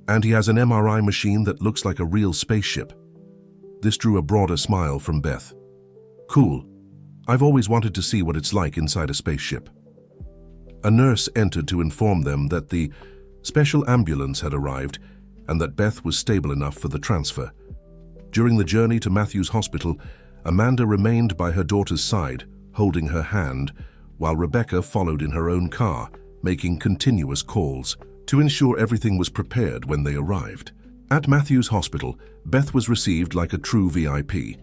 "And he has an MRI machine that looks like a real spaceship." This drew a broader smile from Beth. "Cool. I've always wanted to see what it's like inside a spaceship." A nurse entered to inform them that the special ambulance had arrived and that Beth was stable enough for the transfer. During the journey to Matthews Hospital, Amanda remained by her daughter's side, holding her hand, while Rebecca followed in her own car, making continuous calls to ensure everything was prepared when they arrived. At Matthews Hospital, Beth was received like a true VIP.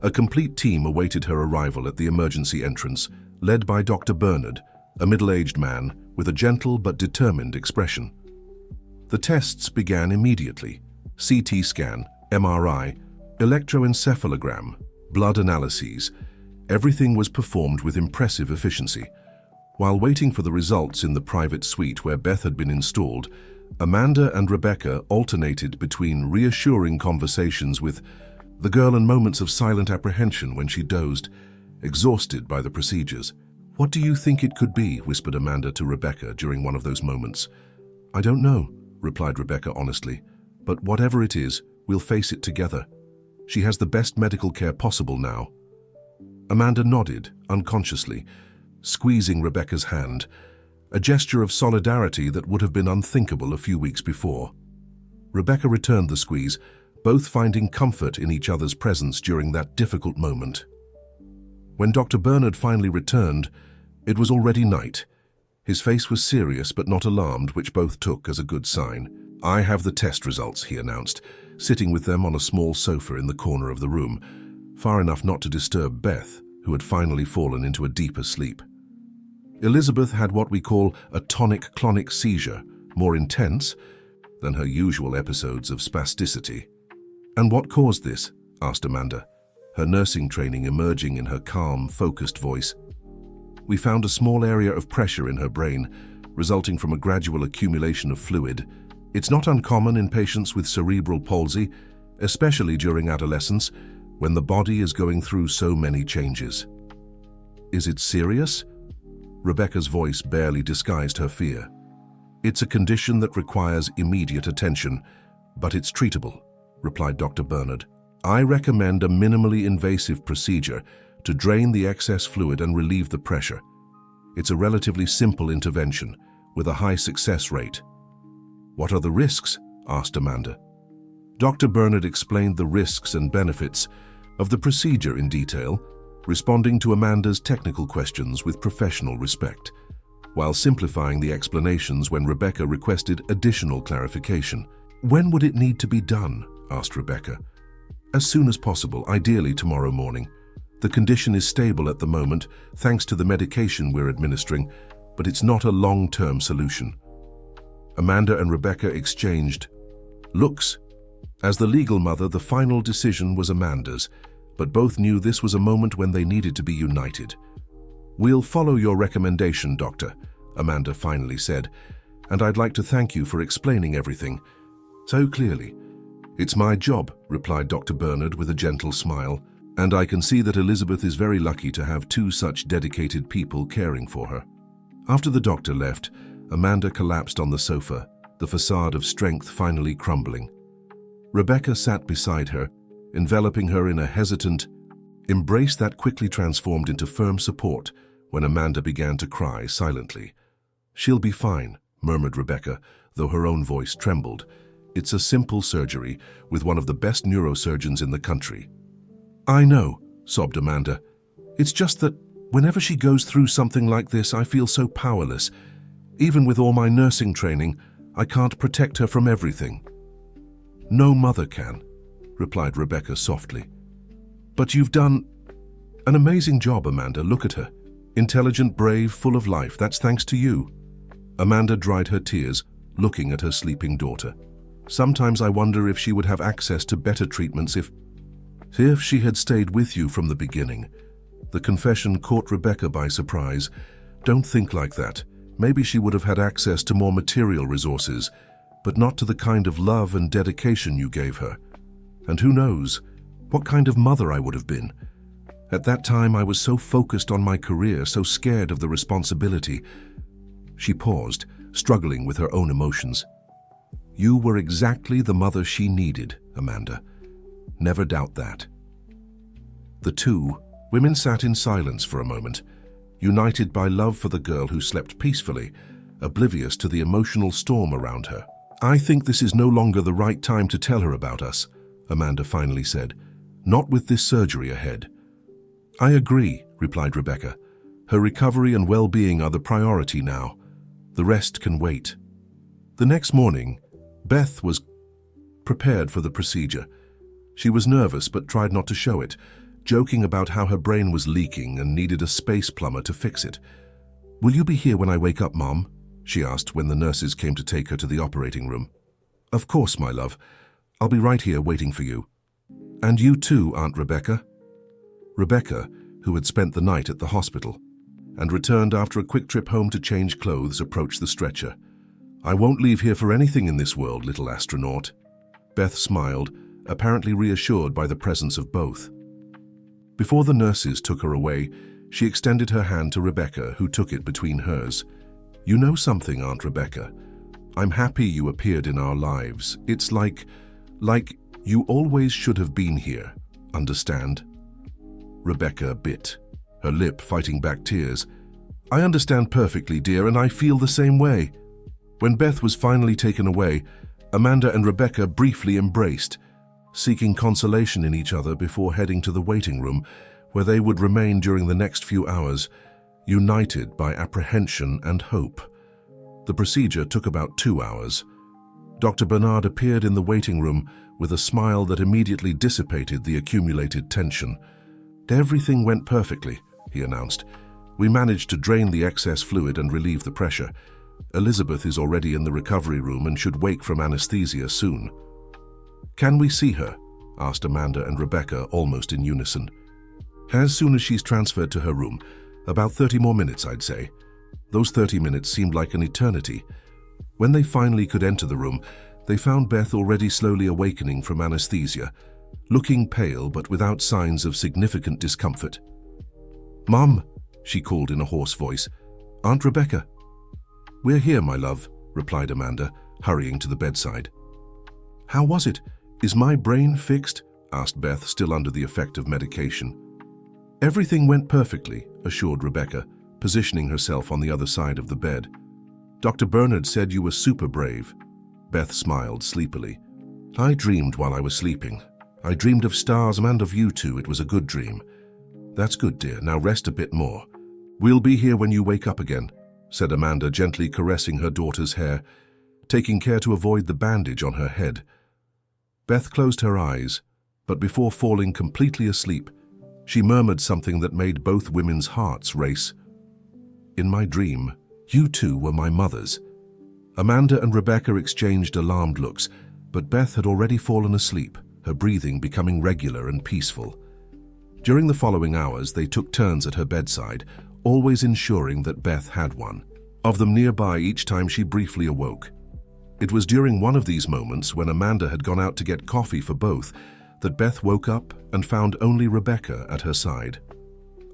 A complete team awaited her arrival at the emergency entrance, led by Dr. Bernard, a middle-aged man with a gentle but determined expression. The tests began immediately: CT scan, MRI, electroencephalogram, blood analyses. Everything was performed with impressive efficiency. While waiting for the results in the private suite where Beth had been installed, Amanda and Rebecca alternated between reassuring conversations with the girl and moments of silent apprehension when she dozed, exhausted by the procedures. "What do you think it could be?" whispered Amanda to Rebecca during one of those moments. "I don't know," replied Rebecca honestly, "but whatever it is, we'll face it together. She has the best medical care possible now." Amanda nodded, unconsciously, squeezing Rebecca's hand, a gesture of solidarity that would have been unthinkable a few weeks before. Rebecca returned the squeeze, both finding comfort in each other's presence during that difficult moment. When Dr. Bernard finally returned, it was already night. His face was serious but not alarmed, which both took as a good sign. "I have the test results," he announced, sitting with them on a small sofa in the corner of the room, far enough not to disturb Beth, who had finally fallen into a deeper sleep. Elizabeth had what we call a tonic-clonic seizure, more intense than her usual episodes of spasticity. "And what caused this?" asked Amanda, her nursing training emerging in her calm, focused voice. "We found a small area of pressure in her brain, resulting from a gradual accumulation of fluid. It's not uncommon in patients with cerebral palsy, especially during adolescence, when the body is going through so many changes." Is it serious? Rebecca's voice barely disguised her fear. It's a condition that requires immediate attention, but it's treatable, replied Dr. Bernard. I recommend a minimally invasive procedure to drain the excess fluid and relieve the pressure. It's a relatively simple intervention with a high success rate. What are the risks? Asked Amanda. Dr. Bernard explained the risks and benefits of the procedure in detail, responding to Amanda's technical questions with professional respect, while simplifying the explanations when Rebecca requested additional clarification. When would it need to be done? Asked Rebecca. As soon as possible, ideally tomorrow morning. The condition is stable at the moment, thanks to the medication we're administering, but it's not a long-term solution. Amanda and Rebecca exchanged looks. As the legal mother, the final decision was Amanda's, but both knew this was a moment when they needed to be united. We'll follow your recommendation, Doctor, Amanda finally said, and I'd like to thank you for explaining everything so clearly. It's my job, replied Dr. Bernard with a gentle smile, and I can see that Elizabeth is very lucky to have two such dedicated people caring for her. After the doctor left, Amanda collapsed on the sofa, the facade of strength finally crumbling. Rebecca sat beside her, enveloping her in a hesitant embrace that quickly transformed into firm support when Amanda began to cry silently. She'll be fine, murmured Rebecca, though her own voice trembled. It's a simple surgery with one of the best neurosurgeons in the country. I know, sobbed Amanda. It's just that whenever she goes through something like this, I feel so powerless. Even with all my nursing training, I can't protect her from everything. No mother can, replied Rebecca softly. But you've done an amazing job, Amanda. Look at her. Intelligent, brave, full of life. That's thanks to you. Amanda dried her tears, looking at her sleeping daughter. Sometimes I wonder if she would have access to better treatments if she had stayed with you from the beginning. The confession caught Rebecca by surprise. Don't think like that. Maybe she would have had access to more material resources, but not to the kind of love and dedication you gave her. And who knows what kind of mother I would have been. At that time, I was so focused on my career, so scared of the responsibility. She paused, struggling with her own emotions. You were exactly the mother she needed, Amanda. Never doubt that. The two women sat in silence for a moment, united by love for the girl who slept peacefully, oblivious to the emotional storm around her. I think this is no longer the right time to tell her about us, Amanda finally said. Not with this surgery ahead. I agree, replied Rebecca. Her recovery and well-being are the priority now. The rest can wait. The next morning, Beth was prepared for the procedure. She was nervous but tried not to show it, joking about how her brain was leaking and needed a space plumber to fix it. Will you be here when I wake up, Mom? She asked when the nurses came to take her to the operating room. Of course, my love. I'll be right here waiting for you. And you too, Aunt Rebecca. Rebecca, who had spent the night at the hospital and returned after a quick trip home to change clothes, approached the stretcher. I won't leave here for anything in this world, little astronaut. Beth smiled, apparently reassured by the presence of both. Before the nurses took her away, she extended her hand to Rebecca, who took it between hers. You know something, Aunt Rebecca? I'm happy you appeared in our lives. It's like you always should have been here. Understand? Rebecca bit, her lip fighting back tears. I understand perfectly, dear, and I feel the same way. When Beth was finally taken away, Amanda and Rebecca briefly embraced, seeking consolation in each other before heading to the waiting room, where they would remain during the next few hours, united by apprehension and hope. The procedure took about 2 hours. Dr. Bernard appeared in the waiting room with a smile that immediately dissipated the accumulated tension. Everything went perfectly, he announced. We managed to drain the excess fluid and relieve the pressure. Elizabeth is already in the recovery room and should wake from anesthesia soon. Can we see her? Asked Amanda and Rebecca almost in unison. As soon as she's transferred to her room. About 30 more minutes, I'd say. Those 30 minutes seemed like an eternity. When they finally could enter the room, they found Beth already slowly awakening from anesthesia, looking pale but without signs of significant discomfort. Mom, she called in a hoarse voice. "Aunt Rebecca." "We're here, my love," replied Amanda, hurrying to the bedside. "How was it? Is my brain fixed?" asked Beth, still under the effect of medication. "Everything went perfectly," assured Rebecca, positioning herself on the other side of the bed. "Dr. Bernard said you were super brave." Beth smiled sleepily. "I dreamed while I was sleeping. I dreamed of stars and of you two. It was a good dream." "That's good, dear. Now rest a bit more. We'll be here when you wake up again," said Amanda, gently caressing her daughter's hair, taking care to avoid the bandage on her head. Beth closed her eyes, but before falling completely asleep, she murmured something that made both women's hearts race. "In my dream, you two were my mothers." Amanda and Rebecca exchanged alarmed looks, but Beth had already fallen asleep, her breathing becoming regular and peaceful. During the following hours, they took turns at her bedside, always ensuring that Beth had one of them nearby each time she briefly awoke. It was during one of these moments, when Amanda had gone out to get coffee for both, that Beth woke up and found only Rebecca at her side.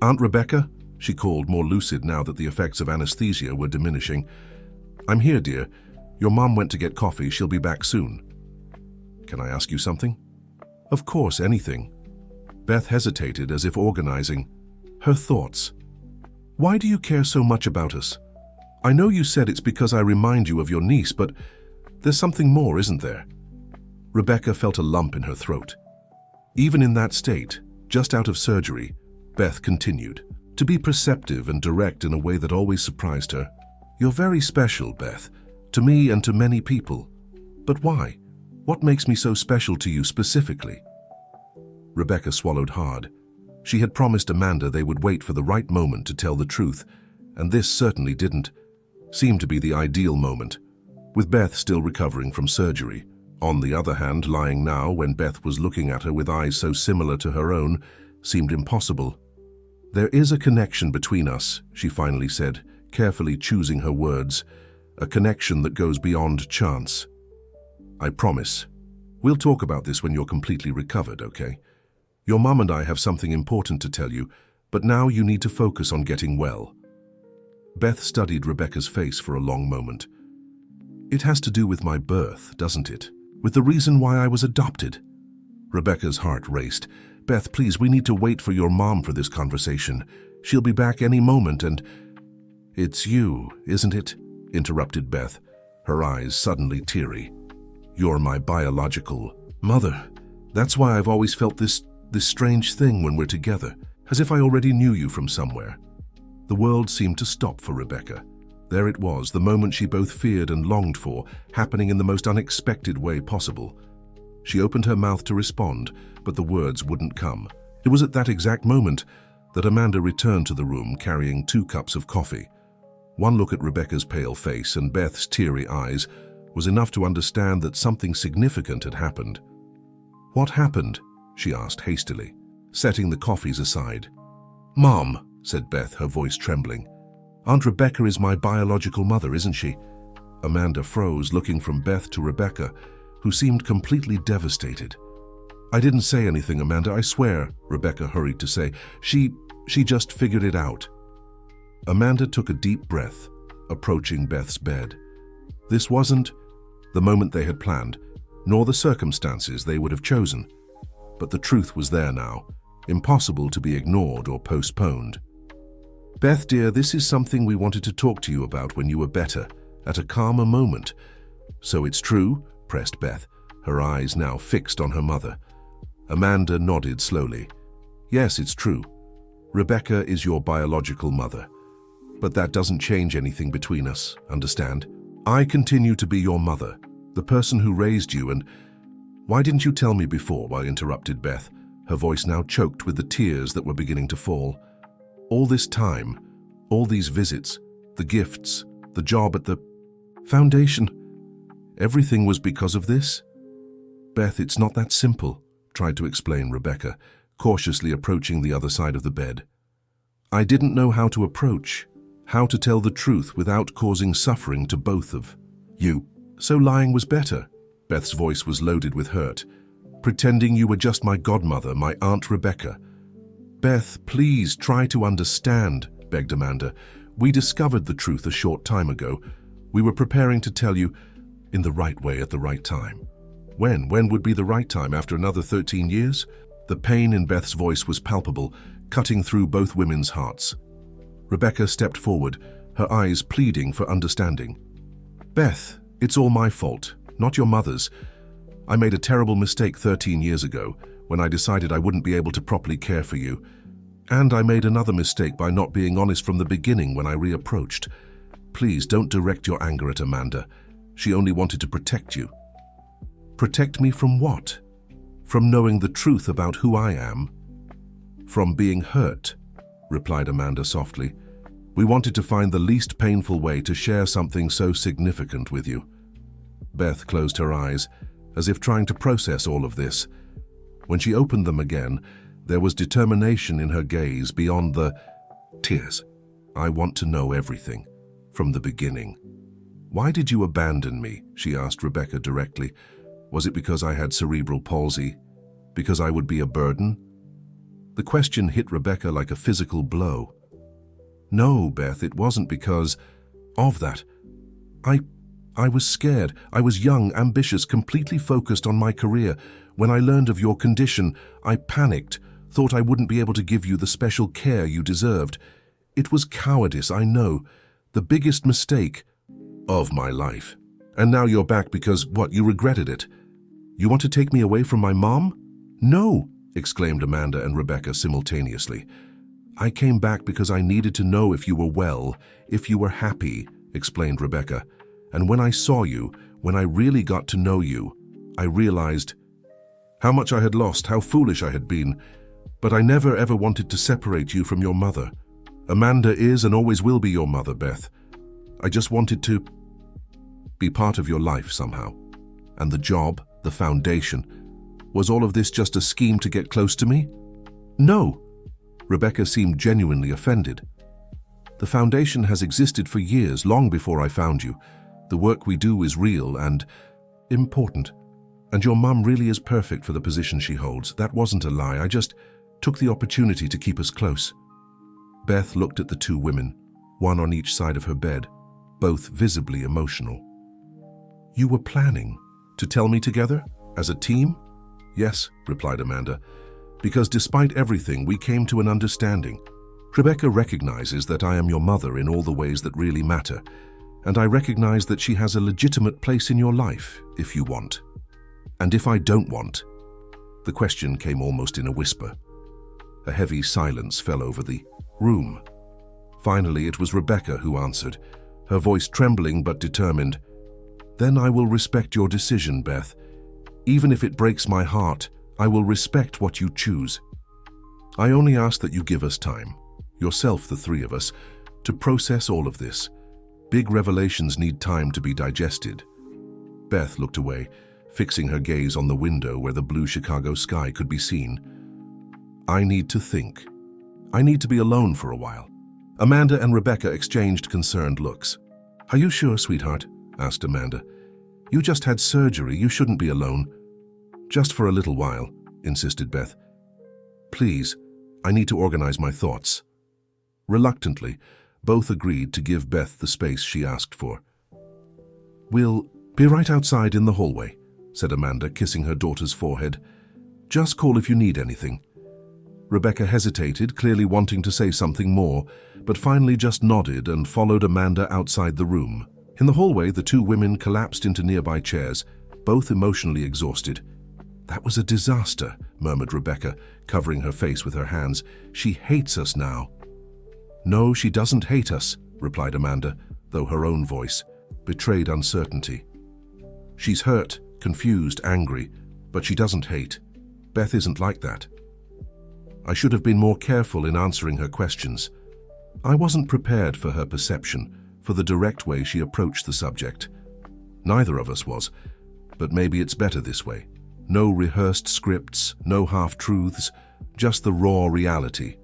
"Aunt Rebecca," she called, more lucid now that the effects of anesthesia were diminishing. "I'm here, dear. Your mom went to get coffee. She'll be back soon." "Can I ask you something?" "Of course, anything." Beth hesitated, as if organizing her thoughts. "Why do you care so much about us? I know you said it's because I remind you of your niece, but there's something more, isn't there?" Rebecca felt a lump in her throat. Even in that state, just out of surgery, Beth continued to be perceptive and direct in a way that always surprised her. "You're very special, Beth, to me and to many people. But why? What makes me so special to you specifically?" Rebecca swallowed hard. She had promised Amanda they would wait for the right moment to tell the truth, and this certainly didn't seem to be the ideal moment, with Beth still recovering from surgery. On the other hand, lying now, when Beth was looking at her with eyes so similar to her own, seemed impossible. "There is a connection between us," she finally said, carefully choosing her words, "a connection that goes beyond chance. I promise. We'll talk about this when you're completely recovered, okay? Your mom and I have something important to tell you, but now you need to focus on getting well." Beth studied Rebecca's face for a long moment. "It has to do with my birth, doesn't it? With the reason why I was adopted." Rebecca's heart raced. "Beth, please, we need to wait for your mom for this conversation. She'll be back any moment and—" "It's you, isn't it?" interrupted Beth, her eyes suddenly teary. "You're my biological mother. That's why I've always felt this strange thing when we're together, as if I already knew you from somewhere." The world seemed to stop for Rebecca. There it was, the moment she both feared and longed for, happening in the most unexpected way possible. She opened her mouth to respond, but the words wouldn't come. It was at that exact moment that Amanda returned to the room carrying 2 cups of coffee. One look at Rebecca's pale face and Beth's teary eyes was enough to understand that something significant had happened. "What happened?" she asked hastily, setting the coffees aside. "Mom," said Beth, her voice trembling. "Aunt Rebecca is my biological mother, isn't she?" Amanda froze, looking from Beth to Rebecca, who seemed completely devastated. "I didn't say anything, Amanda, I swear," Rebecca hurried to say. She just figured it out." Amanda took a deep breath, approaching Beth's bed. This wasn't the moment they had planned, nor the circumstances they would have chosen. But the truth was there now, impossible to be ignored or postponed. "Beth, dear, this is something we wanted to talk to you about when you were better, at a calmer moment." "So it's true?" pressed Beth, her eyes now fixed on her mother. Amanda nodded slowly. "Yes, it's true. Rebecca is your biological mother. But that doesn't change anything between us, understand? I continue to be your mother, the person who raised you, and—" "Why didn't you tell me before?" interrupted Beth, her voice now choked with the tears that were beginning to fall. "All this time, all these visits, the gifts, the job at the foundation, everything was because of this?" "Beth, it's not that simple," tried to explain Rebecca, cautiously approaching the other side of the bed. "I didn't know how to approach, how to tell the truth without causing suffering to both of you. So lying was better." Beth's voice was loaded with hurt. "Pretending you were just my godmother, my Aunt Rebecca. Beth, please try to understand," begged Amanda. "We discovered the truth a short time ago. We were preparing to tell you in the right way at the right time." When? When would be the right time? After another 13 years? The pain in Beth's voice was palpable, cutting through both women's hearts. Rebecca stepped forward, her eyes pleading for understanding. "Beth, it's all my fault, not your mother's. I made a terrible mistake 13 years ago when I decided I wouldn't be able to properly care for you. And I made another mistake by not being honest from the beginning when I reapproached. Please don't direct your anger at Amanda. She only wanted to protect you." "Protect me from what?" "From knowing the truth about who I am." "From being hurt," replied Amanda softly. "We wanted to find the least painful way to share something so significant with you." Beth closed her eyes, as if trying to process all of this. When she opened them again, there was determination in her gaze beyond the tears. "I want to know everything, from the beginning." "Why did you abandon me?" she asked Rebecca directly. "Was it because I had cerebral palsy? Because I would be a burden?" The question hit Rebecca like a physical blow. "No, Beth, it wasn't because of that. I was scared. I was young, ambitious, completely focused on my career. When I learned of your condition, I panicked, thought I wouldn't be able to give you the special care you deserved. It was cowardice, I know. The biggest mistake of my life. And now you're back because, what, you regretted it? You want to take me away from my mom?" "No," exclaimed Amanda and Rebecca simultaneously. "I came back because I needed to know if you were well, if you were happy," explained Rebecca. "And when I saw you, when I really got to know you, I realized how much I had lost, how foolish I had been. But I never ever wanted to separate you from your mother. Amanda is and always will be your mother, Beth. I just wanted to be part of your life somehow. And the job, the foundation, was all of this just a scheme to get close to me?" "No." Rebecca seemed genuinely offended. "The foundation has existed for years, long before I found you. The work we do is real and important. And your mum really is perfect for the position she holds. That wasn't a lie. I just took the opportunity to keep us close." Beth looked at the two women, one on each side of her bed, both visibly emotional. "You were planning to tell me together, as a team?" "Yes," replied Amanda, "because despite everything, we came to an understanding. Rebecca recognizes that I am your mother in all the ways that really matter, and I recognize that she has a legitimate place in your life, if you want. And if I don't want?" The question came almost in a whisper. A heavy silence fell over the room. Finally, it was Rebecca who answered, her voice trembling but determined. "Then I will respect your decision, Beth. Even if it breaks my heart, I will respect what you choose. I only ask that you give us time, yourself, the three of us, to process all of this. Big revelations need time to be digested." Beth looked away, fixing her gaze on the window where the blue Chicago sky could be seen. "I need to think. I need to be alone for a while." Amanda and Rebecca exchanged concerned looks. "Are you sure, sweetheart?" asked Amanda. "You just had surgery. You shouldn't be alone." "Just for a little while," insisted Beth. "Please, I need to organize my thoughts." Reluctantly, both agreed to give Beth the space she asked for. "We'll be right outside in the hallway," said Amanda, kissing her daughter's forehead. "Just call if you need anything." Rebecca hesitated, clearly wanting to say something more, but finally just nodded and followed Amanda outside the room. In the hallway, the two women collapsed into nearby chairs, both emotionally exhausted. "That was a disaster," murmured Rebecca, covering her face with her hands. "She hates us now." "No, she doesn't hate us," replied Amanda, though her own voice betrayed uncertainty. "She's hurt, confused, angry, but she doesn't hate. Beth isn't like that." I should have been more careful in answering her questions. I wasn't prepared for her perception, for the direct way she approached the subject. Neither of us was, but maybe it's better this way. No rehearsed scripts, no half-truths, just the raw reality.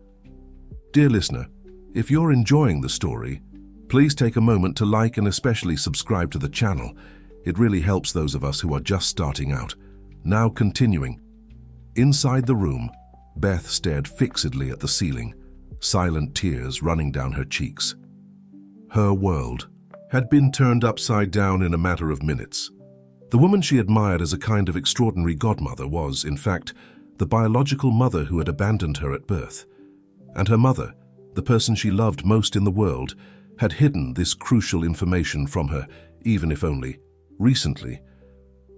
Dear listener, if you're enjoying the story, please take a moment to like and especially subscribe to the channel. It really helps those of us who are just starting out. Now continuing. Inside the room, Beth stared fixedly at the ceiling, silent tears running down her cheeks. Her world had been turned upside down in a matter of minutes. The woman she admired as a kind of extraordinary godmother was, in fact, the biological mother who had abandoned her at birth. And her mother, the person she loved most in the world, had hidden this crucial information from her, even if only recently.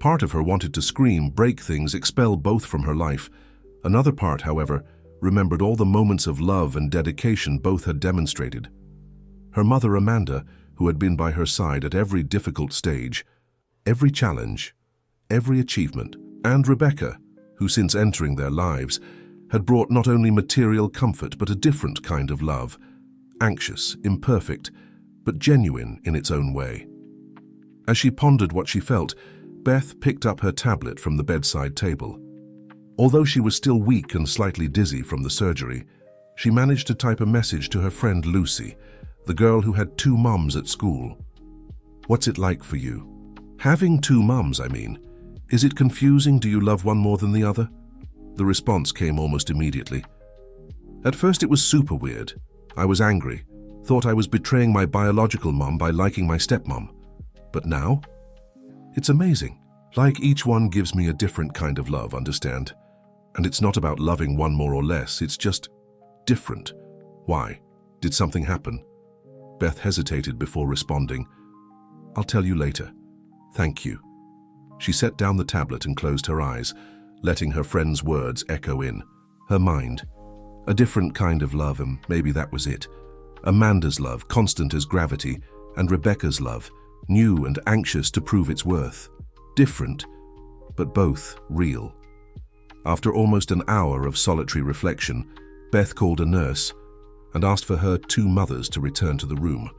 Part of her wanted to scream, break things, expel both from her life. Another part, however, remembered all the moments of love and dedication both had demonstrated. Her mother, Amanda, who had been by her side at every difficult stage, every challenge, every achievement, and Rebecca, who since entering their lives had brought not only material comfort but a different kind of love, anxious, imperfect, but genuine in its own way. As she pondered what she felt, Beth picked up her tablet from the bedside table. Although she was still weak and slightly dizzy from the surgery, she managed to type a message to her friend Lucy, the girl who had 2 moms at school. "What's it like for you? Having 2 moms, I mean. Is it confusing? Do you love one more than the other?" The response came almost immediately. "At first it was super weird. I was angry, thought I was betraying my biological mom by liking my stepmom. But now, it's amazing. Like each one gives me a different kind of love, understand? And it's not about loving one more or less, it's just different. Why? Did something happen?" Beth hesitated before responding. "I'll tell you later. Thank you." She set down the tablet and closed her eyes, letting her friend's words echo in her mind. A different kind of love, and maybe that was it. Amanda's love, constant as gravity, and Rebecca's love, new and anxious to prove its worth. Different, but both real. After almost an hour of solitary reflection, Beth called a nurse and asked for her 2 mothers to return to the room.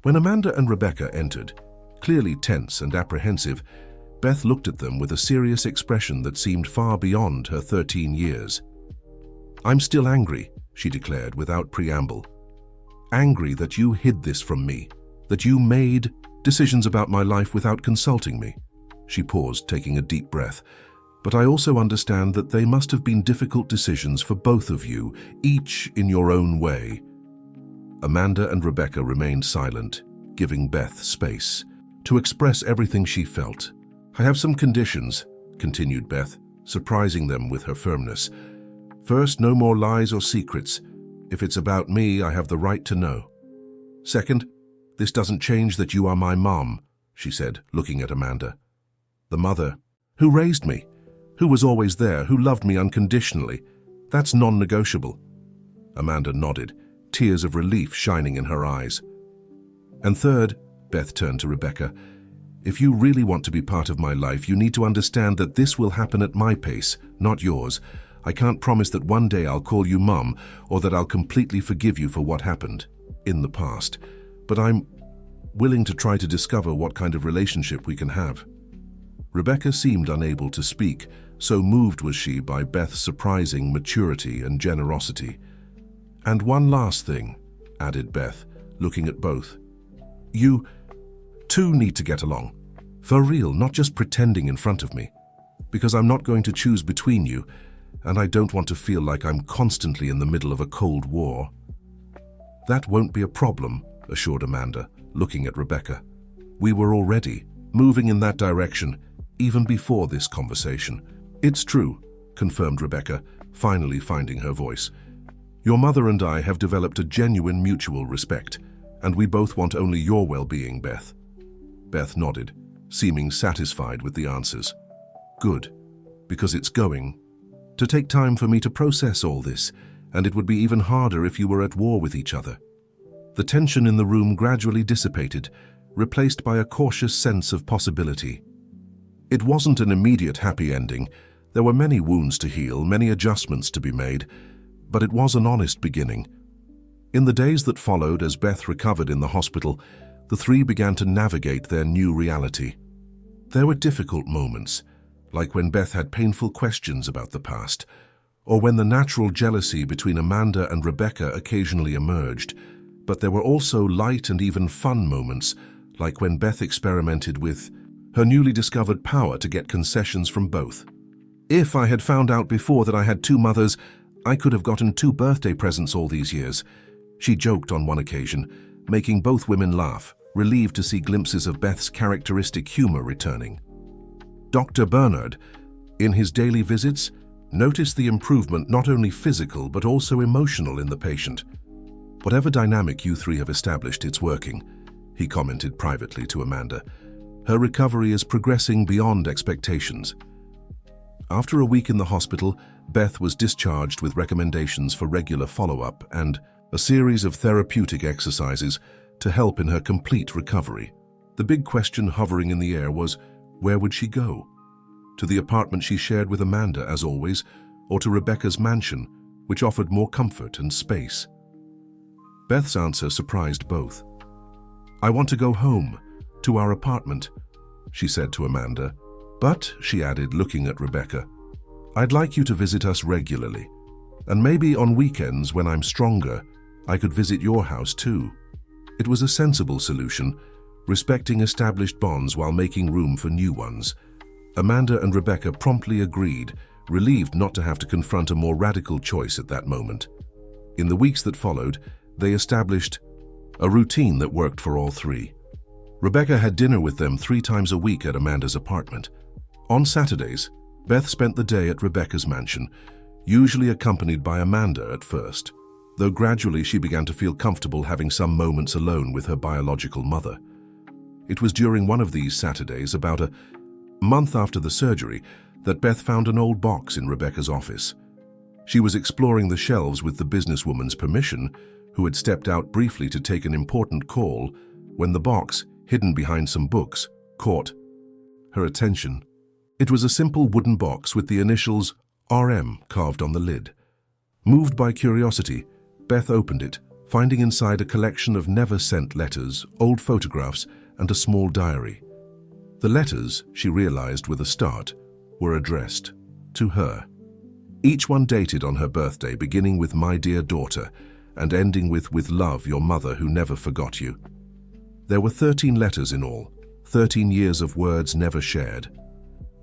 When Amanda and Rebecca entered, clearly tense and apprehensive, Beth looked at them with a serious expression that seemed far beyond her 13 years. "I'm still angry," she declared without preamble. "Angry that you hid this from me, that you made decisions about my life without consulting me." She paused, taking a deep breath. "But I also understand that they must have been difficult decisions for both of you, each in your own way." Amanda and Rebecca remained silent, giving Beth space to express everything she felt. "I have some conditions," continued Beth, surprising them with her firmness. "First, no more lies or secrets. If it's about me, I have the right to know. Second, this doesn't change that you are my mom," she said, looking at Amanda. "The mother who raised me, who was always there, who loved me unconditionally. That's non-negotiable." Amanda nodded, tears of relief shining in her eyes. "And third," Beth turned to Rebecca, "if you really want to be part of my life, you need to understand that this will happen at my pace, not yours. I can't promise that one day I'll call you Mum, or that I'll completely forgive you for what happened in the past. But I'm willing to try to discover what kind of relationship we can have." Rebecca seemed unable to speak, so moved was she by Beth's surprising maturity and generosity. "And one last thing," added Beth, looking at both. "You 2 need to get along. For real, not just pretending in front of me. Because I'm not going to choose between you, and I don't want to feel like I'm constantly in the middle of a cold war." "That won't be a problem," assured Amanda, looking at Rebecca. "We were already moving in that direction, even before this conversation." "It's true," confirmed Rebecca, finally finding her voice. "Your mother and I have developed a genuine mutual respect, and we both want only your well-being, Beth." Beth nodded, seeming satisfied with the answers. "Good, because it's going to take time for me to process all this, and it would be even harder if you were at war with each other." The tension in the room gradually dissipated, replaced by a cautious sense of possibility. It wasn't an immediate happy ending. There were many wounds to heal, many adjustments to be made, but it was an honest beginning. In the days that followed, as Beth recovered in the hospital, the 3 began to navigate their new reality. There were difficult moments, like when Beth had painful questions about the past, or when the natural jealousy between Amanda and Rebecca occasionally emerged. But there were also light and even fun moments, like when Beth experimented with her newly discovered power to get concessions from both. "If I had found out before that I had 2 mothers, I could have gotten 2 birthday presents all these years," she joked on one occasion, making both women laugh, relieved to see glimpses of Beth's characteristic humor returning. Dr. Bernard, in his daily visits, noticed the improvement not only physical but also emotional in the patient. "Whatever dynamic you 3 have established, it's working," he commented privately to Amanda. "Her recovery is progressing beyond expectations." After a week in the hospital, Beth was discharged with recommendations for regular follow-up and a series of therapeutic exercises to help in her complete recovery. The big question hovering in the air was, where would she go? To the apartment she shared with Amanda, as always, or to Rebecca's mansion, which offered more comfort and space? Beth's answer surprised both. "I want to go home, to our apartment," she said to Amanda. "But," she added, looking at Rebecca, "I'd like you to visit us regularly. And maybe on weekends, when I'm stronger, I could visit your house too." It was a sensible solution, respecting established bonds while making room for new ones. Amanda and Rebecca promptly agreed, relieved not to have to confront a more radical choice at that moment. In the weeks that followed, they established a routine that worked for all 3. Rebecca had dinner with them 3 times a week at Amanda's apartment. On Saturdays, Beth spent the day at Rebecca's mansion, usually accompanied by Amanda at first, though gradually she began to feel comfortable having some moments alone with her biological mother. It was during one of these Saturdays, about a month after the surgery, that Beth found an old box in Rebecca's office. She was exploring the shelves with the businesswoman's permission, who had stepped out briefly to take an important call, when the box, hidden behind some books, caught her attention. It was a simple wooden box with the initials RM carved on the lid. Moved by curiosity, Beth opened it, finding inside a collection of never-sent letters, old photographs, and a small diary. The letters, she realized with a start, were addressed to her. Each one dated on her birthday, beginning with "My dear daughter," and ending with love, your mother who never forgot you." There were 13 letters in all, 13 years of words never shared.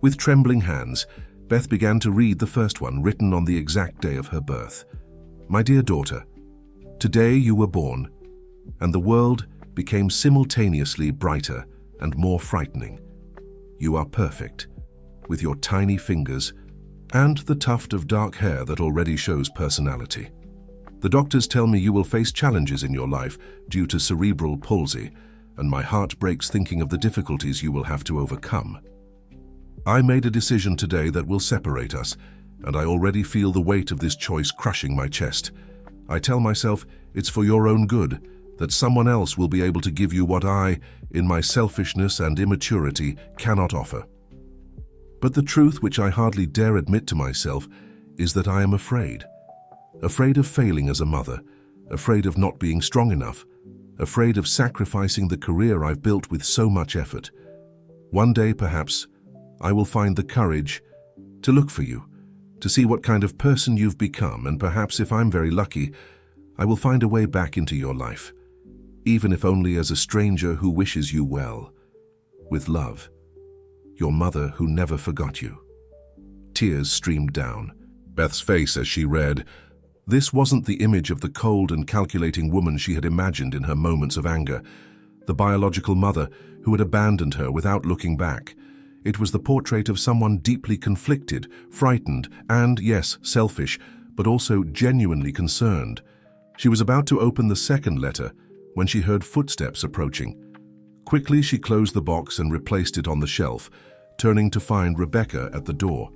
With trembling hands, Beth began to read the first one, written on the exact day of her birth. "My dear daughter, today you were born, and the world became simultaneously brighter and more frightening. You are perfect, with your tiny fingers and the tuft of dark hair that already shows personality. The doctors tell me you will face challenges in your life due to cerebral palsy, and my heart breaks thinking of the difficulties you will have to overcome. I made a decision today that will separate us, and I already feel the weight of this choice crushing my chest. I tell myself it's for your own good, that someone else will be able to give you what I, in my selfishness and immaturity, cannot offer. But the truth, which I hardly dare admit to myself, is that I am afraid. Afraid of failing as a mother, afraid of not being strong enough, afraid of sacrificing the career I've built with so much effort. One day, perhaps, I will find the courage to look for you, to see what kind of person you've become, and perhaps, if I'm very lucky, I will find a way back into your life, even if only as a stranger who wishes you well. With love, your mother who never forgot you." Tears streamed down Beth's face as she read. This wasn't the image of the cold and calculating woman she had imagined in her moments of anger, the biological mother who had abandoned her without looking back. It was the portrait of someone deeply conflicted, frightened, and, yes, selfish, but also genuinely concerned. She was about to open the second letter when she heard footsteps approaching. Quickly, she closed the box and replaced it on the shelf, turning to find Rebecca at the door.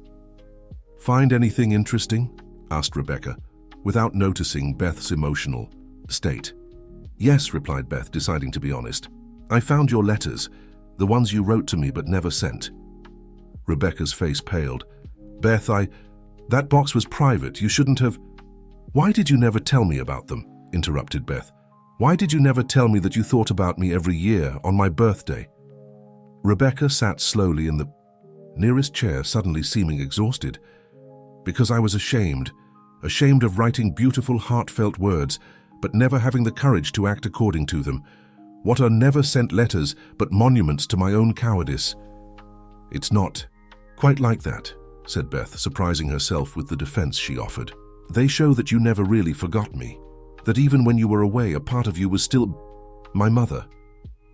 "Find anything interesting?" asked Rebecca, without noticing Beth's emotional state. "Yes," replied Beth, deciding to be honest. "I found your letters, the ones you wrote to me but never sent." Rebecca's face paled. "Beth, that box was private. You shouldn't have—" "Why did you never tell me about them?" interrupted Beth. "Why did you never tell me that you thought about me every year on my birthday?" Rebecca sat slowly in the nearest chair, suddenly seeming exhausted. "Because I was ashamed of writing beautiful, heartfelt words, but never having the courage to act according to them. What are never sent letters but monuments to my own cowardice?" "It's not quite like that," said Beth, surprising herself with the defense she offered. They show that you never really forgot me, that even when you were away, a part of you was still my mother.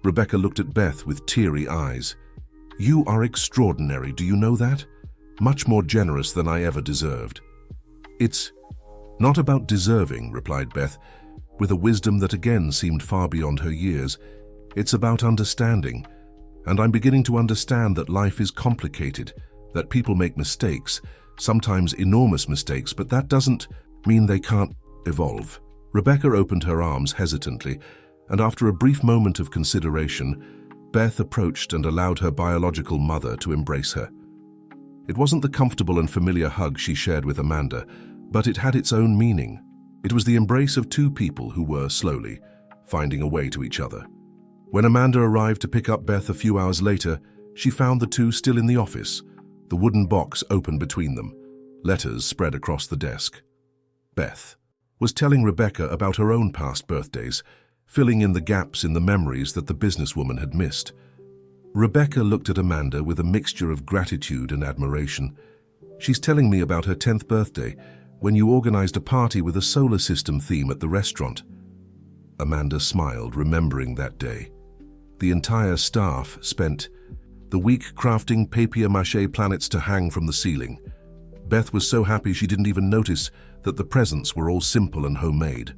Rebecca looked at Beth with teary eyes. You are extraordinary, do you know that? Much more generous than I ever deserved. It's not about deserving, replied Beth, with a wisdom that again seemed far beyond her years. It's about understanding, and I'm beginning to understand that life is complicated, that people make mistakes, sometimes enormous mistakes, but that doesn't mean they can't evolve. Rebecca opened her arms hesitantly, and after a brief moment of consideration, Beth approached and allowed her biological mother to embrace her. It wasn't the comfortable and familiar hug she shared with Amanda, but it had its own meaning. It was the embrace of two people who were, slowly, finding a way to each other. When Amanda arrived to pick up Beth a few hours later, she found the two still in the office, the wooden box open between them, letters spread across the desk. Beth was telling Rebecca about her own past birthdays, filling in the gaps in the memories that the businesswoman had missed. Rebecca looked at Amanda with a mixture of gratitude and admiration. She's telling me about her 10th birthday, when you organized a party with a solar system theme at the restaurant. Amanda smiled, remembering that day. The entire staff spent the week crafting papier-mâché planets to hang from the ceiling. Beth was so happy she didn't even notice that the presents were all simple and homemade.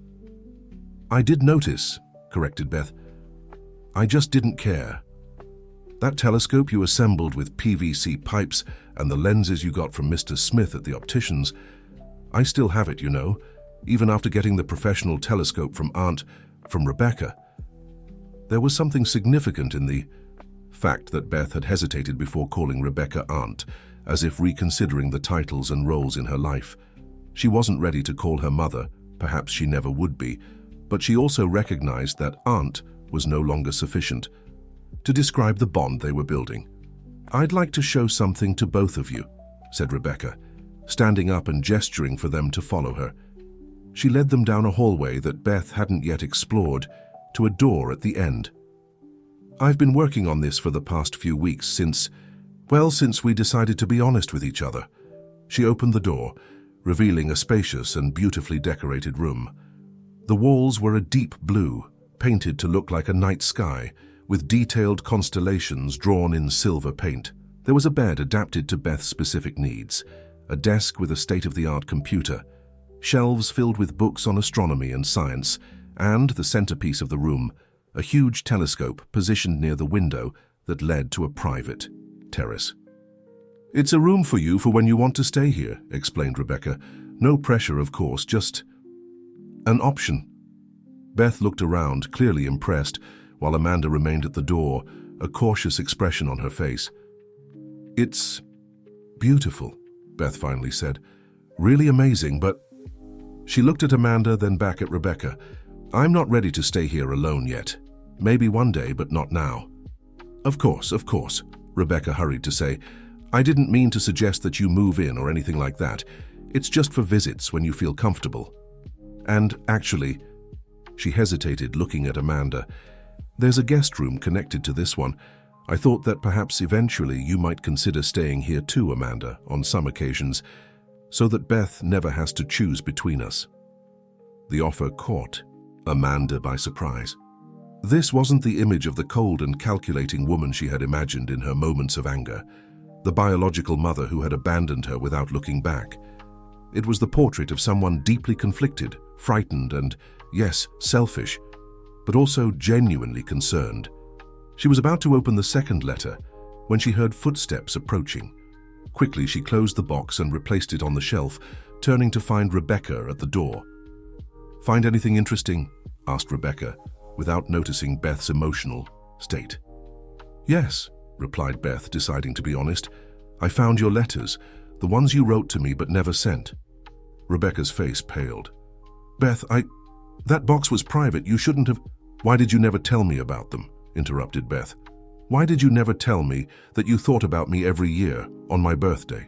I did notice, corrected Beth. I just didn't care. That telescope you assembled with PVC pipes and the lenses you got from Mr. Smith at the opticians, I still have it, you know, even after getting the professional telescope from Rebecca. There was something significant in the fact that Beth had hesitated before calling Rebecca aunt, as if reconsidering the titles and roles in her life. She wasn't ready to call her mother, perhaps she never would be, but she also recognized that aunt was no longer sufficient to describe the bond they were building. I'd like to show something to both of you, said Rebecca, standing up and gesturing for them to follow her. She led them down a hallway that Beth hadn't yet explored, to a door at the end. I've been working on this for the past few weeks since we decided to be honest with each other. She opened the door, revealing a spacious and beautifully decorated room. The walls were a deep blue, painted to look like a night sky, with detailed constellations drawn in silver paint. There was a bed adapted to Beth's specific needs, a desk with a state-of-the-art computer, shelves filled with books on astronomy and science, and the centerpiece of the room, a huge telescope positioned near the window that led to a private terrace. It's a room for you for when you want to stay here, explained Rebecca. No pressure, of course, just an option. Beth looked around, clearly impressed, while Amanda remained at the door, a cautious expression on her face. It's beautiful, Beth finally said. Really amazing, but... She looked at Amanda, then back at Rebecca. I'm not ready to stay here alone yet. Maybe one day, but not now. Of course, Rebecca hurried to say. I didn't mean to suggest that you move in or anything like that. It's just for visits when you feel comfortable. And actually, she hesitated, looking at Amanda. There's a guest room connected to this one. I thought that perhaps eventually you might consider staying here too, Amanda, on some occasions, so that Beth never has to choose between us. The offer caught Amanda by surprise. This wasn't the image of the cold and calculating woman she had imagined in her moments of anger, the biological mother who had abandoned her without looking back. It was the portrait of someone deeply conflicted, frightened, and, yes, selfish, but also genuinely concerned. She was about to open the second letter when she heard footsteps approaching. Quickly, she closed the box and replaced it on the shelf, turning to find Rebecca at the door. Find anything interesting? Asked Rebecca, without noticing Beth's emotional state. Yes, replied Beth, deciding to be honest. I found your letters, the ones you wrote to me but never sent. Rebecca's face paled. Beth, that box was private. You shouldn't have... Why did you never tell me about them? Interrupted Beth. Why did you never tell me that you thought about me every year on my birthday?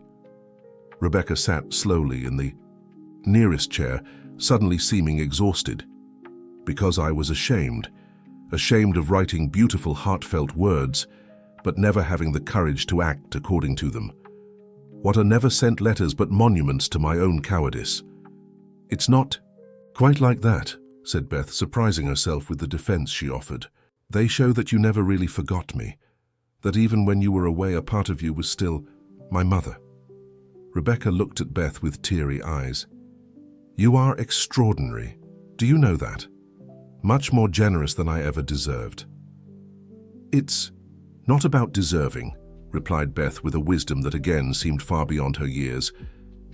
Rebecca sat slowly in the nearest chair, suddenly seeming exhausted. Because I was ashamed of writing beautiful, heartfelt words, but never having the courage to act according to them. What are never sent letters but monuments to my own cowardice? It's not quite like that, said Beth, surprising herself with the defense she offered. They show that you never really forgot me, that even when you were away, a part of you was still my mother. Rebecca looked at Beth with teary eyes. You are extraordinary. Do you know that? Much more generous than I ever deserved. It's not about deserving, replied Beth with a wisdom that again seemed far beyond her years.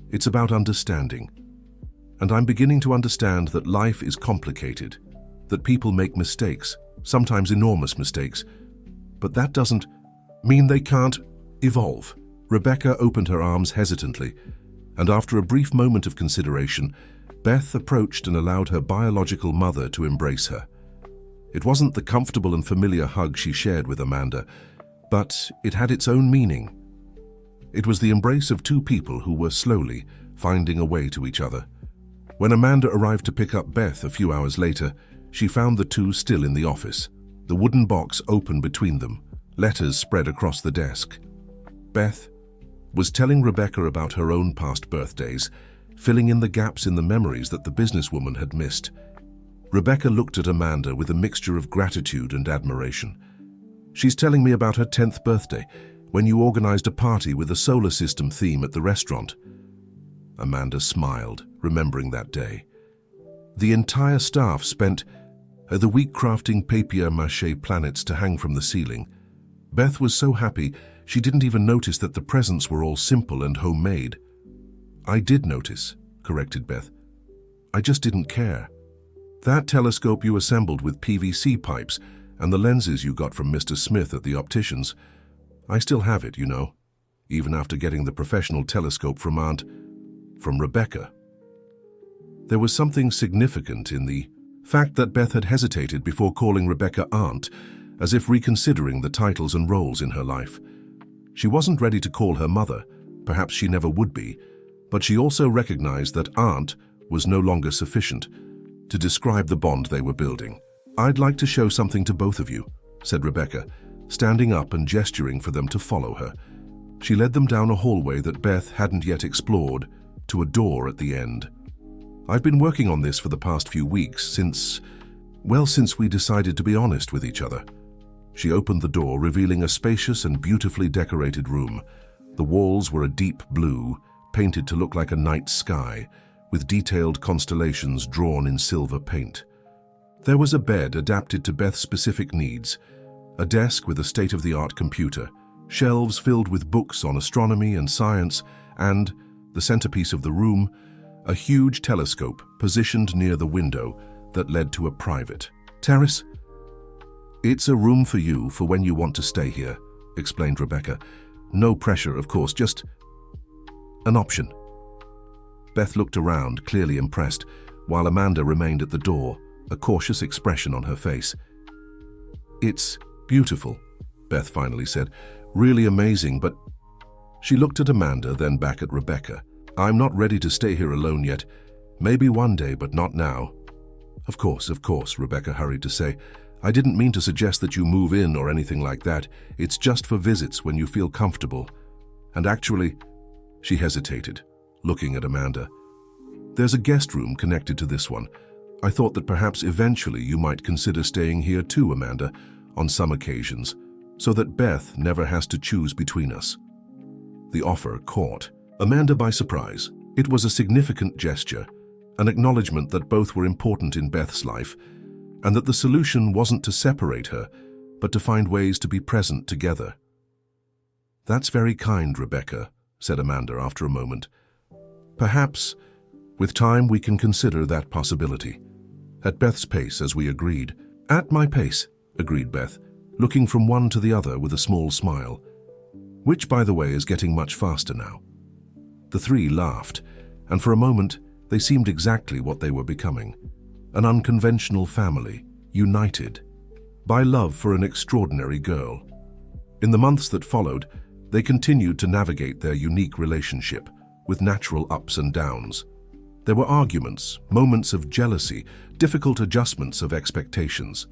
It's about understanding. And I'm beginning to understand that life is complicated, that people make mistakes, sometimes enormous mistakes, but that doesn't mean they can't evolve. Rebecca opened her arms hesitantly, and after a brief moment of consideration, Beth approached and allowed her biological mother to embrace her. It wasn't the comfortable and familiar hug she shared with Amanda, but it had its own meaning. It was the embrace of two people who were slowly finding a way to each other. When Amanda arrived to pick up Beth a few hours later, she found the two still in the office, the wooden box open between them, letters spread across the desk. Beth was telling Rebecca about her own past birthdays, filling in the gaps in the memories that the businesswoman had missed. Rebecca looked at Amanda with a mixture of gratitude and admiration. She's telling me about her 10th birthday, when you organized a party with a solar system theme at the restaurant. Amanda smiled, remembering that day. The entire staff spent the week crafting papier-mâché planets to hang from the ceiling. Beth was so happy she didn't even notice that the presents were all simple and homemade. I did notice, corrected Beth. I just didn't care. That telescope you assembled with PVC pipes and the lenses you got from Mr. Smith at the optician's, I still have it, you know, even after getting the professional telescope from Rebecca. There was something significant in the fact that Beth had hesitated before calling Rebecca aunt, as if reconsidering the titles and roles in her life. She wasn't ready to call her mother, perhaps she never would be, but she also recognized that aunt was no longer sufficient to describe the bond they were building. I'd like to show something to both of you, said Rebecca, standing up and gesturing for them to follow her. She led them down a hallway that Beth hadn't yet explored, to a door at the end. I've been working on this for the past few weeks, since we decided to be honest with each other. She opened the door, revealing a spacious and beautifully decorated room. The walls were a deep blue, painted to look like a night sky, with detailed constellations drawn in silver paint. There was a bed adapted to Beth's specific needs, a desk with a state-of-the-art computer, shelves filled with books on astronomy and science, and, the centerpiece of the room, a huge telescope positioned near the window that led to a private terrace. It's a room for you for when you want to stay here, explained Rebecca. No pressure, of course, just an option. Beth looked around, clearly impressed, while Amanda remained at the door, a cautious expression on her face. It's beautiful, Beth finally said. Really amazing, but... She looked at Amanda, then back at Rebecca. I'm not ready to stay here alone yet. Maybe one day, but not now. Of course, Rebecca hurried to say. I didn't mean to suggest that you move in or anything like that. It's just for visits when you feel comfortable. And actually, she hesitated, looking at Amanda. There's a guest room connected to this one. I thought that perhaps eventually you might consider staying here too, Amanda, on some occasions, so that Beth never has to choose between us. The offer caught Amanda by surprise. It was a significant gesture, an acknowledgement that both were important in Beth's life, and that the solution wasn't to separate her, but to find ways to be present together. That's very kind, Rebecca, said Amanda after a moment. Perhaps, with time, we can consider that possibility. At Beth's pace, as we agreed. At my pace, agreed Beth, looking from one to the other with a small smile, which, by the way, is getting much faster now. The three laughed, and for a moment they seemed exactly what they were becoming, an unconventional family, united by love for an extraordinary girl. In the months that followed, they continued to navigate their unique relationship, with natural ups and downs. There were arguments, moments of jealousy, difficult adjustments of expectations.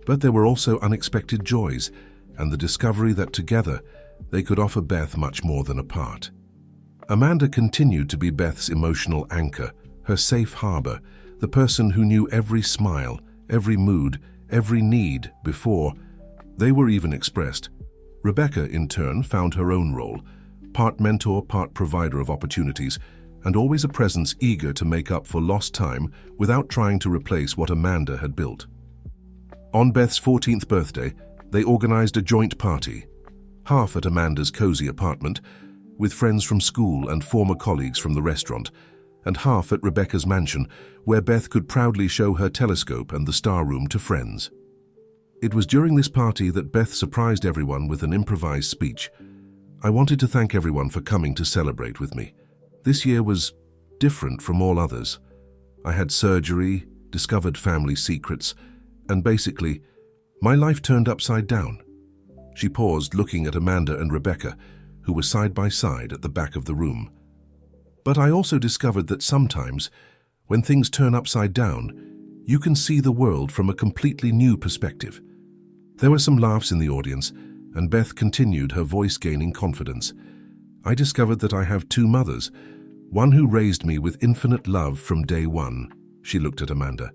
But there were also unexpected joys, and the discovery that together they could offer Beth much more than apart. Amanda continued to be Beth's emotional anchor, her safe harbor, the person who knew every smile, every mood, every need before they were even expressed. Rebecca, in turn, found her own role, part mentor, part provider of opportunities, and always a presence eager to make up for lost time without trying to replace what Amanda had built. On Beth's 14th birthday, they organized a joint party, half at Amanda's cozy apartment, with friends from school and former colleagues from the restaurant, and half at Rebecca's mansion, where Beth could proudly show her telescope and the star room to friends. It was during this party that Beth surprised everyone with an improvised speech. "I wanted to thank everyone for coming to celebrate with me. This year was different from all others. I had surgery, discovered family secrets, and basically, my life turned upside down." She paused, looking at Amanda and Rebecca, who were side by side at the back of the room. "But I also discovered that sometimes, when things turn upside down, you can see the world from a completely new perspective." There were some laughs in the audience, and Beth continued, her voice gaining confidence. "I discovered that I have two mothers, one who raised me with infinite love from day one," she looked at Amanda,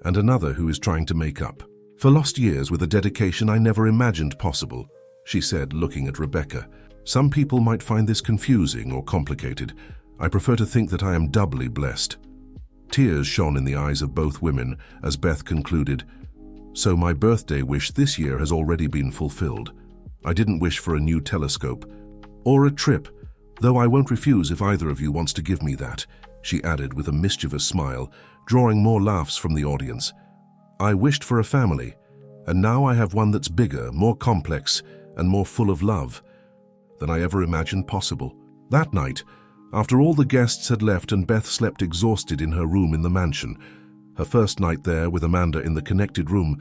"and another who is trying to make up for lost years with a dedication I never imagined possible," she said, looking at Rebecca. "Some people might find this confusing or complicated. I prefer to think that I am doubly blessed." Tears shone in the eyes of both women as Beth concluded, "So my birthday wish this year has already been fulfilled. I didn't wish for a new telescope or a trip, though I won't refuse if either of you wants to give me that," she added with a mischievous smile, drawing more laughs from the audience. "I wished for a family, and now I have one that's bigger, more complex, and more full of love than I ever imagined possible." That night, after all the guests had left and Beth slept exhausted in her room in the mansion, her first night there with Amanda in the connected room,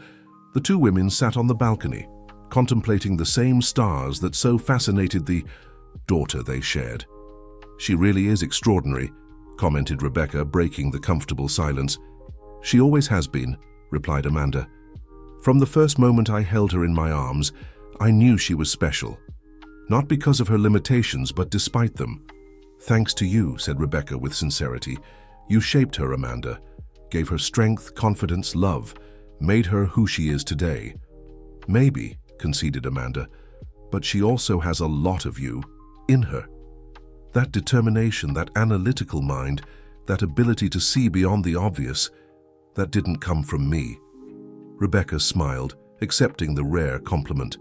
the two women sat on the balcony, contemplating the same stars that so fascinated the daughter they shared. "She really is extraordinary," commented Rebecca, breaking the comfortable silence. "She always has been," replied Amanda. "From the first moment I held her in my arms, I knew she was special. Not because of her limitations, but despite them. Thanks to you," said Rebecca with sincerity. "You shaped her, Amanda, gave her strength, confidence, love, made her who she is today." "Maybe," conceded Amanda, "but she also has a lot of you in her. That determination, that analytical mind, that ability to see beyond the obvious, that didn't come from me." Rebecca smiled, accepting the rare compliment.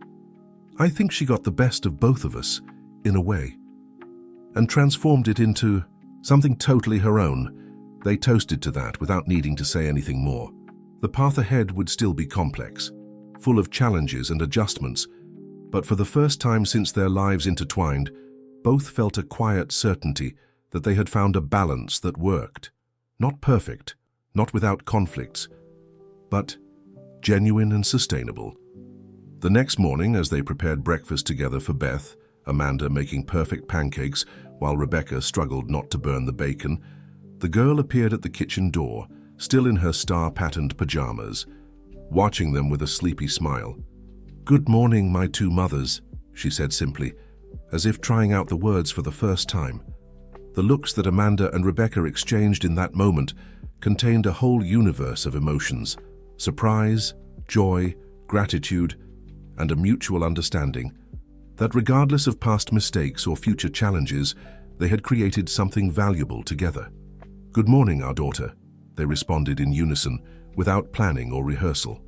"I think she got the best of both of us, in a way, and transformed it into something totally her own." They toasted to that without needing to say anything more. The path ahead would still be complex, full of challenges and adjustments, but for the first time since their lives intertwined, both felt a quiet certainty that they had found a balance that worked. Not perfect, not without conflicts, but genuine and sustainable. The next morning, as they prepared breakfast together for Beth, Amanda making perfect pancakes while Rebecca struggled not to burn the bacon, the girl appeared at the kitchen door, still in her star-patterned pajamas, watching them with a sleepy smile. "Good morning, my two mothers," she said simply, as if trying out the words for the first time. The looks that Amanda and Rebecca exchanged in that moment contained a whole universe of emotions: surprise, joy, gratitude, and a mutual understanding that regardless of past mistakes or future challenges, they had created something valuable together. "Good morning, our daughter," they responded in unison, without planning or rehearsal.